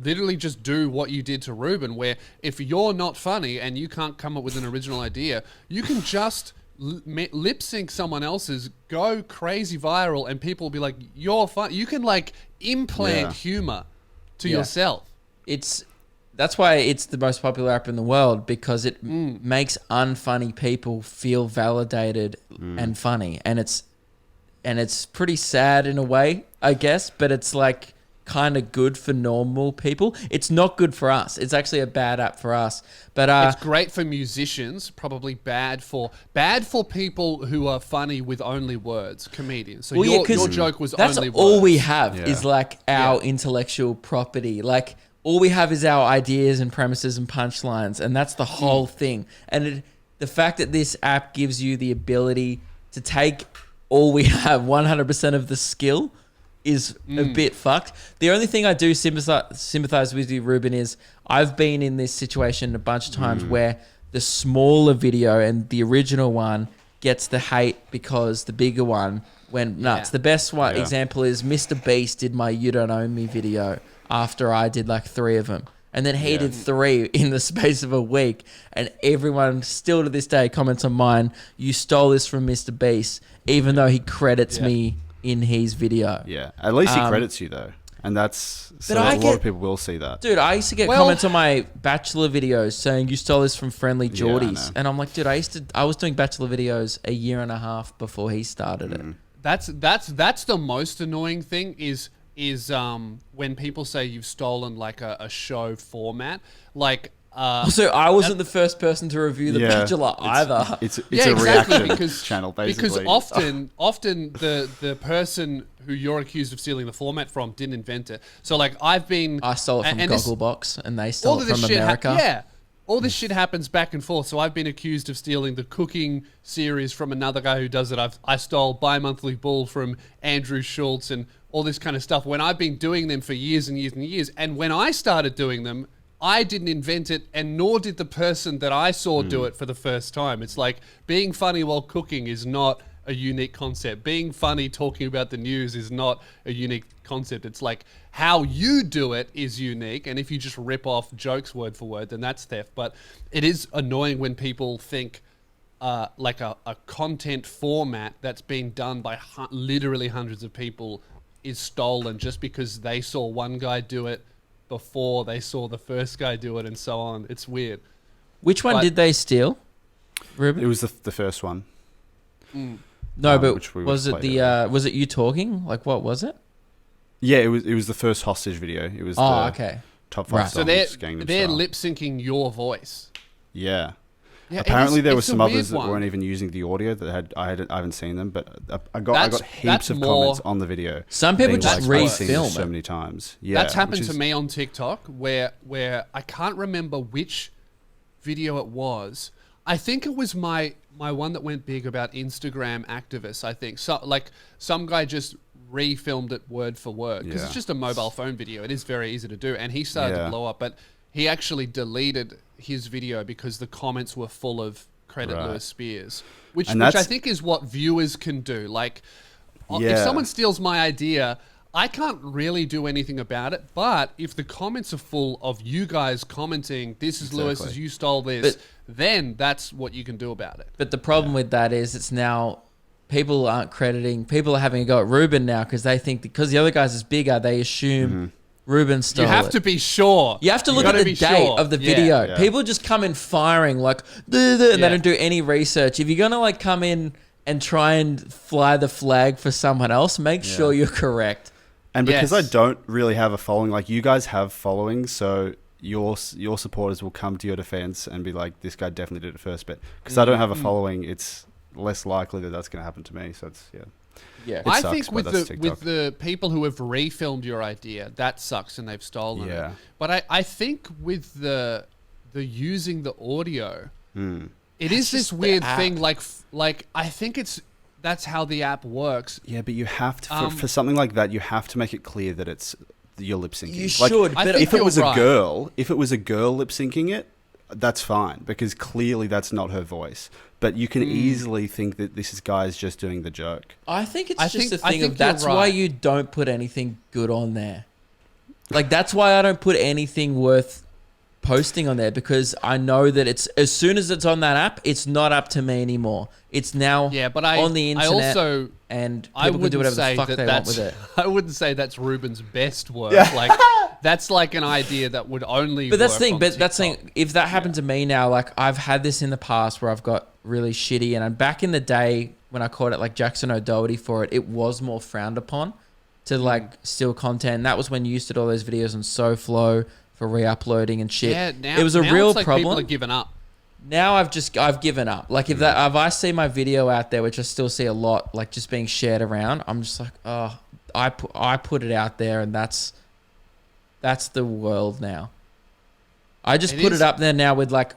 literally just do what you did to Ruben, where if you're not funny and you can't come up with an original idea, you can just lip sync someone else's, go crazy viral, and people will be like, you're fun. You can like implant humor to yourself. That's why it's the most popular app in the world, because it makes unfunny people feel validated and funny, and it's pretty sad in a way, I guess, but it's like kind of good for normal people. It's not good for us. It's actually a bad app for us. But it's great for musicians, probably bad for people who are funny with only words, comedians. So your joke was that's only all words. we have is like our intellectual property. Like all we have is our ideas and premises and punchlines, and that's the whole thing. And the fact that this app gives you the ability to take all we have, 100% of the skill, is a bit fucked. The only thing I do sympathize with you, Ruben, is I've been in this situation a bunch of times where the smaller video and the original one gets the hate because the bigger one went nuts. The best one example is Mr. Beast did my You Don't Own Me video after I did like 3 of them. And then he did 3 in the space of a week. And everyone still to this day comments on mine, you stole this from Mr. Beast, even though he credits me in his video. Yeah, at least he credits you though, and that's so a lot of people will see that. Dude, I used to get comments on my Bachelor videos saying you stole this from Friendly Geordies, and I'm like, dude, I was doing Bachelor videos a year and a half before he started it. That's the most annoying thing is when people say you've stolen like a show format, like. Also, I wasn't the first person to review The Bachelor either. It's a reaction because, channel, basically. Because often the person who you're accused of stealing the format from didn't invent it. So like I stole it from Gogglebox, and they stole it from America. All this shit happens back and forth. So I've been accused of stealing the cooking series from another guy who does it. I stole Bi-Monthly Bull from Andrew Schultz and all this kind of stuff when I've been doing them for years and years and years. And when I started doing them, I didn't invent it, and nor did the person that I saw do it for the first time. It's like being funny while cooking is not a unique concept. Being funny talking about the news is not a unique concept. It's like how you do it is unique, and if you just rip off jokes word for word, then that's theft. But it is annoying when people think like a content format that's been done by literally hundreds of people is stolen just because they saw one guy do it before they saw the first guy do it, and so on. It's weird. Which one did they steal, Ruben? It was the first one. No, but was it was it you talking? Like, what was it? Yeah, it was the first hostage video. It was okay. Top 5 songs. So they're lip syncing your voice. Yeah. Yeah, apparently there were some others that weren't even using the audio that I haven't seen them, but I got heaps of comments on the video. Some people just refilm so many times. Yeah, that's happened to me on TikTok where I can't remember which video it was. I think it was my one that went big about Instagram activists. I think so. Like some guy just refilmed it word for word because it's just a mobile phone video. It is very easy to do, and he started to blow up, but he actually deleted his video because the comments were full of credit Lewis Spears, which I think is what viewers can do. Like, if someone steals my idea, I can't really do anything about it. But if the comments are full of you guys commenting, "This is Lewis's, you stole this," then that's what you can do about it. But the problem with that is it's now people aren't crediting. People are having a go at Ruben now because they think because the other guys is bigger, they assume. Ruben stole it. You have to be sure. You have to look at the date of the video. Yeah. People just come in firing like, and they don't do any research. If you're going to like come in and try and fly the flag for someone else, make sure you're correct. And because I don't really have a following, like you guys have followings, so your supporters will come to your defense and be like, this guy definitely did it first. But because I don't have a following, it's less likely that that's going to happen to me. So it's, Yeah. It I sucks, think but with that's with TikTok. the people who have refilmed your idea, that sucks and they've stolen Yeah. it. But I think with the using the audio, it is this just the weird app. thing. Like I think that's how the app works. Yeah, but you have to for something like that. You have to make it clear that it's you're lip syncing. You Like, should, I but think if it you're was right. if it was a girl lip syncing it, that's fine because clearly that's not her voice. But you can easily think that this guy's just doing the joke. I think it's I just think- a I thing think of that's you're why right. you don't put anything good on there. Like that's why I don't put anything worth posting on there because I know that it's as soon as it's on that app, it's not up to me anymore. It's now Yeah, but on the internet. also and I people can do wouldn't whatever say the fuck that they want that's. with it. I wouldn't say that's Ruben's best work. Like that's like an idea that would only. But that's the work thing. on But that's the TikTok. thing. If that happened to me now, like I've had this in the past where I've got really shitty, and back in the day when I caught it like Jackson O'Doherty for it, it was more frowned upon to like steal content. That was when you used to do all those videos on SoFlo for re-uploading and shit. Yeah, now it was a now real it's like problem. People are giving up. Now I've given up. Like if I see my video out there, which I still see a lot, like just being shared around, I'm just like, oh, I put it out there, and that's the world now. I just It put is- it up there now with like,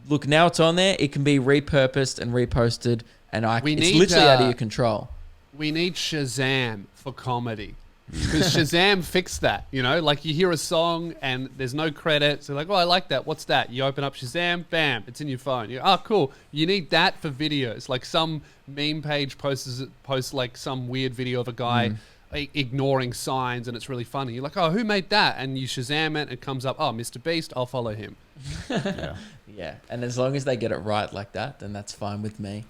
look, now it's on there. It can be repurposed and reposted, and it's need, literally out of your control. We need Shazam for comedy. Because Shazam fixed that, you know? Like, you hear a song and there's no credits. They're like, oh, I like that. What's that? You open up Shazam, bam, it's in your phone. You're, oh, cool. You need that for videos. Like, some meme page posts like, some weird video of a guy ignoring signs, and it's really funny. You're like, oh, who made that? And you Shazam it, and it comes up, oh, Mr. Beast, I'll follow him. Yeah, and as long as they get it right like that, then that's fine with me.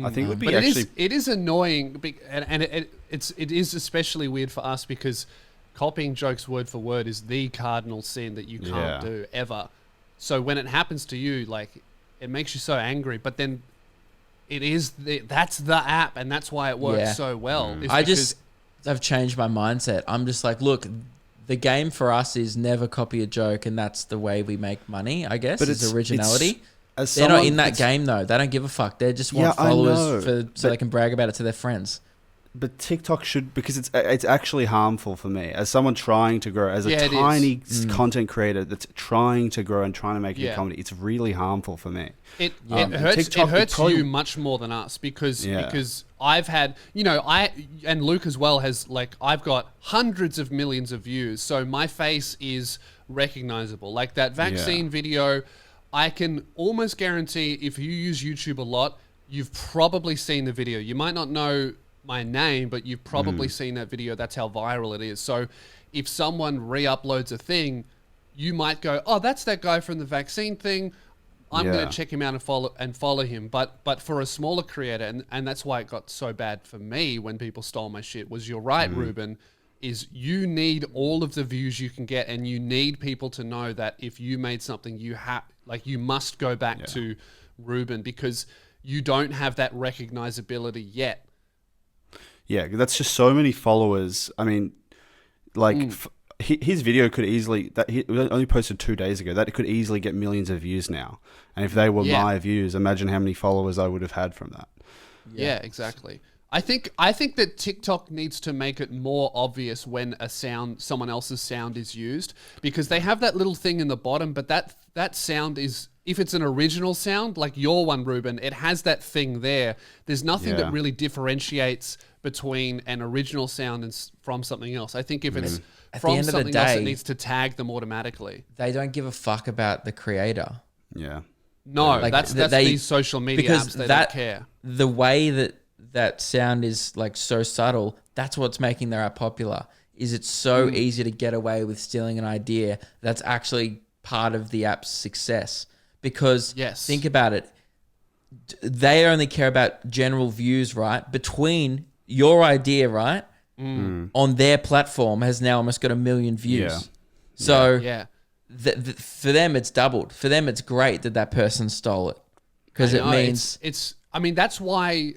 I think it would be But actually. it is annoying, and it is especially weird for us because copying jokes word for word is the cardinal sin that you can't do ever. So when it happens to you, like, it makes you so angry. But then that's the app, and that's why it works so well. is because- I've changed my mindset. I'm just like, look, the game for us is never copy a joke, and that's the way we make money, I guess, But is it's- originality. as They're not someone- in that it's- game, though. They don't give a fuck. They just want Yeah, I know, followers so they can brag about it to their friends. But TikTok should, because it's actually harmful for me as someone trying to grow, as a Yeah, it tiny content creator that's trying to grow and trying to make a Yeah. comedy. It's really harmful for me. It TikTok it would hurts probably- you much more than us because Yeah. I've had, you know, and Luke as well has, like, I've got hundreds of millions of views, so my face is recognizable. Like that vaccine video, I can almost guarantee if you use YouTube a lot, you've probably seen the video. You might not know my name, but you've probably seen that video. That's how viral it is. So if someone re-uploads a thing, you might go, oh, that's that guy from the vaccine thing. I'm Yeah. going to check him out and follow him. But for a smaller creator, and that's why it got so bad for me when people stole my shit, was you're right, Ruben, is you need all of the views you can get, and you need people to know that if you made something, you must go back to Ruben because you don't have that recognizability yet. Yeah, that's just so many followers. I mean, like his video could easily he only posted 2 days ago. That could easily get millions of views now. And if they were my views, imagine how many followers I would have had from that. Yeah, exactly. I think that TikTok needs to make it more obvious when someone else's sound is used, because they have that little thing in the bottom, but that sound is, if it's an original sound, like your one, Ruben, it has that thing there. There's nothing that really differentiates between an original sound and from something else. I think if it's At the from end of the something else, it day- needs to tag them automatically. They don't give a fuck about the creator. Yeah. No, Like, that's they- these social media because apps. They that- don't care. The way that sound is like so subtle, that's what's making their app popular. Is it's so easy to get away with stealing an idea that's actually part of the app's success. Because think about it, they only care about general views, right? Between your idea, right, on their platform has now almost got 1 million views. Yeah. So Yeah. for them, it's doubled. For them, it's great that person stole it because it No, means it's. I mean, that's why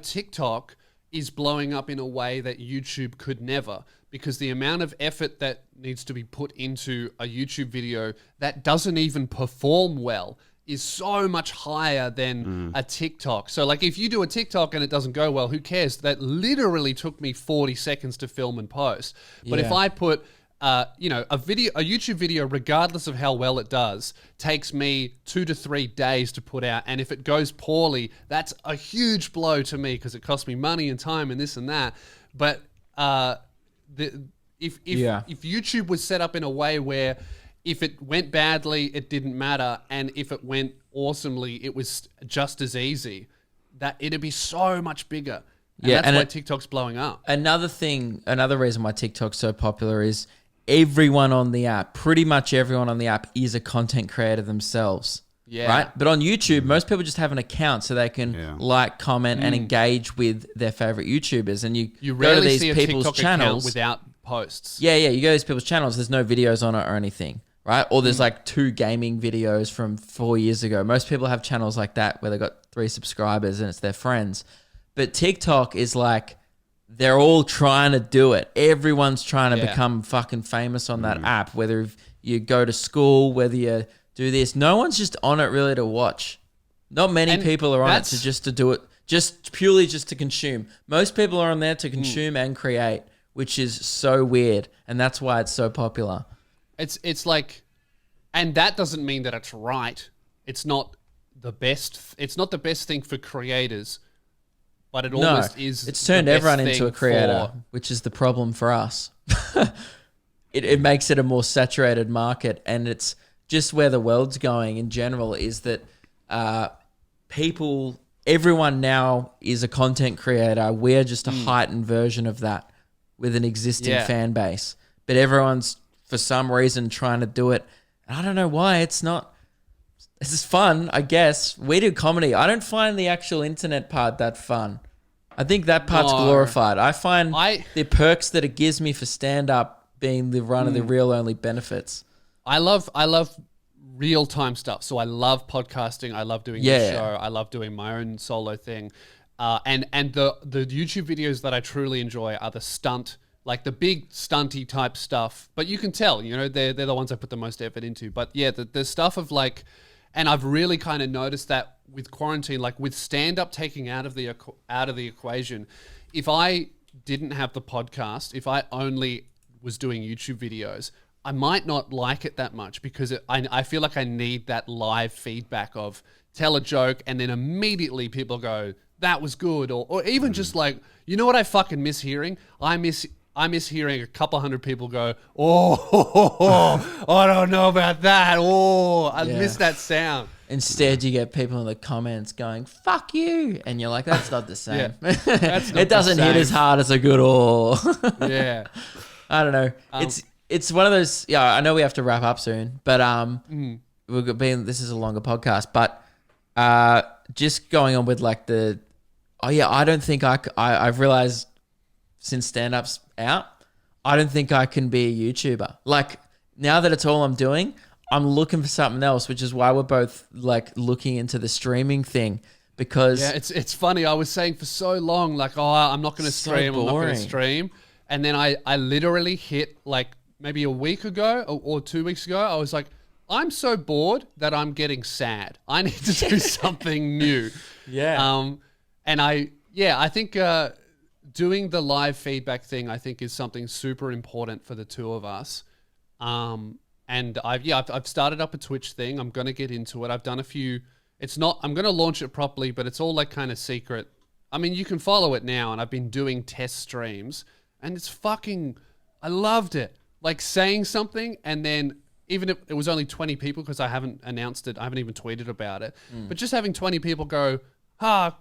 TikTok is blowing up in a way that YouTube could never, because the amount of effort that needs to be put into a YouTube video that doesn't even perform well is so much higher than a TikTok. So like if you do a TikTok and it doesn't go well, who cares? That literally took me 40 seconds to film and post. But if Yeah. I put a YouTube video, regardless of how well it does, takes me 2 to 3 days to put out. And if it goes poorly, that's a huge blow to me because it costs me money and time and this and that. But if YouTube was set up in a way where if it went badly, it didn't matter, and if it went awesomely, it was just as easy, that it'd be so much bigger. And that's why TikTok's blowing up. Another reason why TikTok's so popular is everyone on the app, pretty much everyone on the app is a content creator themselves. Yeah. Right? But on YouTube, most people just have an account so they can like, comment, and engage with their favorite YouTubers. And you go to rarely these see a people's TikTok channels account without posts. Yeah, you go to these people's channels, there's no videos on it or anything, right? Or there's like 2 gaming videos from 4 years ago. Most people have channels like that where they've got 3 subscribers and it's their friends. But TikTok is like, they're all trying to do it. Everyone's trying to become fucking famous on that app, whether you go to school, whether you do this. No one's just on it really to watch. Not many people are on it to do it, just purely to consume. Most people are on there to consume and create, which is so weird, and that's why it's so popular. It's like, and that doesn't mean that it's right. It's not the best. It's not the best thing for creators, but it almost is. It's turned the best everyone into a thing creator, which is the problem for us. It makes it a more saturated market, and it's just where the world's going in general. Is that everyone now is a content creator. We're just a heightened version of that with an existing fan base. But everyone's, for some reason, trying to do it. And I don't know why. It's not... This is fun, I guess. We do comedy. I don't find the actual internet part that fun. I think that part's glorified. I find the perks that it gives me for stand-up being the run of the real only benefits. I love real-time stuff. So I love podcasting. I love doing this show. I love doing my own solo thing. And the YouTube videos that I truly enjoy are the stunt, like the big stunty type stuff. But you can tell, they're the ones I put the most effort into. But yeah, the stuff of like, and I've really kind of noticed that with quarantine, like with stand-up taking out of the equation, if I didn't have the podcast, if I only was doing YouTube videos, I might not like it that much because I feel like I need that live feedback of tell a joke and then immediately people go, that was good. Or even just like, you know what I fucking miss hearing? I miss hearing a couple hundred people go, I don't know about that. I miss that sound. Instead, you get people in the comments going, fuck you. And you're like, that's not the same. That's not it doesn't the hit same. as hard as a good Yeah. I don't know. It's one of those, I know we have to wrap up soon, but this is a longer podcast, but just going on with like I don't think I've realized since stand-up's out, I don't think I can be a YouTuber. Like now that it's all I'm doing, I'm looking for something else, which is why we're both like looking into the streaming thing because it's funny. I was saying for so long, like, I'm not going to stream. I'm not going to stream. And then I literally hit like maybe a week ago or 2 weeks ago, I was like, I'm so bored that I'm getting sad. I need to do something new. Yeah. And I think doing the live feedback thing, I think is something super important for the two of us. And I've started up a Twitch thing. I'm going to get into it. I've done a few. I'm going to launch it properly, but it's all like kind of secret. I mean, you can follow it now, and I've been doing test streams, and it's I loved it. Like saying something, and then even if it was only 20 people, because I haven't announced it, I haven't even tweeted about it, but just having 20 people go,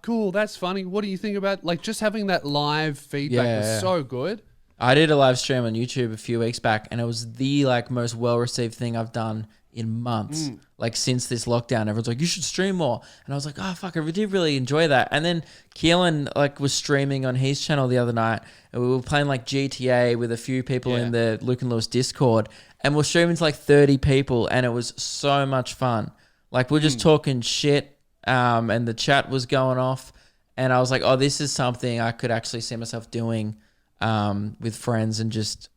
cool, that's funny. What do you think about, like, just having that live feedback was so good. I did a live stream on YouTube a few weeks back, and it was the like most well-received thing I've done in months. Like since this lockdown, everyone's like, you should stream more. And I was like, fuck, I did really enjoy that. And then Keelan like was streaming on his channel the other night, and we were playing like GTA with a few people in the Luke and Lewis Discord, and we're streaming to like 30 people, and it was so much fun. Like we're just talking shit, and the chat was going off, and I was like, this is something I could actually see myself doing with friends and just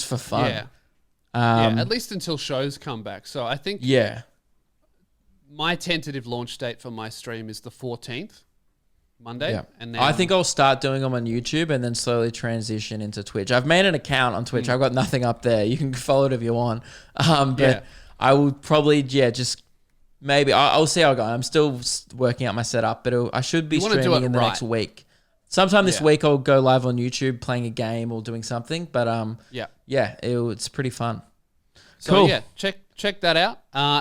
for fun. At least until shows come back. So I think my tentative launch date for my stream is the 14th, Monday. Yeah. And then I think I'll start doing them on YouTube and then slowly transition into Twitch. I've made an account on Twitch. I've got nothing up there. You can follow it if you want. But Yeah. I will probably, just maybe I'll see how I go. I'm still working out my setup, but I should be You wanna do streaming it in the right. next week. Sometime this Yeah. week I'll go live on YouTube playing a game or doing something. But it's pretty fun. So Cool. yeah, check that out.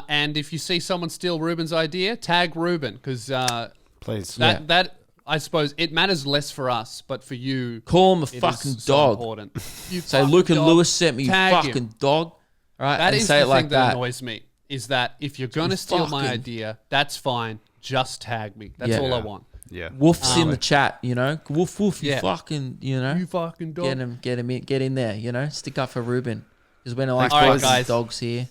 And if you see someone steal Ruben's idea, tag Ruben because Please. that I suppose it matters less for us, but for you, Call him a it is fucking so dog. important. You Say fucking Luke and dog. Lewis sent me, you Tag him. fucking dog. All right, That and is say the it like thing that that. annoys me is that if you're gonna steal my fucking- idea, that's fine. Just tag me. That's Yeah. all I Yeah. want. Yeah. Woof's in the chat, Woof, woof, you Yeah. fucking, You fucking dog. get in there, Stick up for Ruben. Because we're like All right, boys guys. dogs here.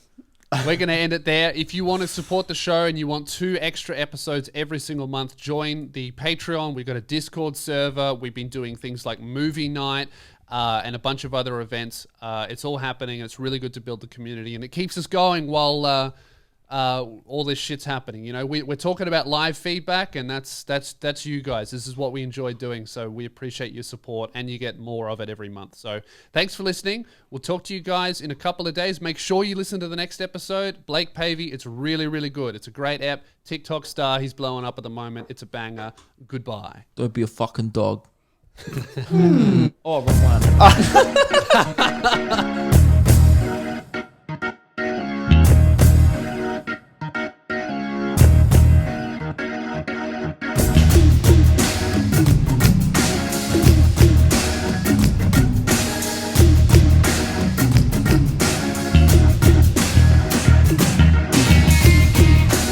We're going to end it there. If you want to support the show and you want 2 extra episodes every single month, join the Patreon. We've got a Discord server. We've been doing things like movie night and a bunch of other events. It's all happening. It's really good to build the community, and it keeps us going while all this shit's happening. We're talking about live feedback, and that's you guys. This is what we enjoy doing, so we appreciate your support, and you get more of it every month. So thanks for listening. We'll talk to you guys in a couple of days. Make sure you listen to the next episode. Blake Pavey, it's really, really good. It's a great app. TikTok star. He's blowing up at the moment. It's a banger. Goodbye. Don't be a fucking dog. Oh, wrong one.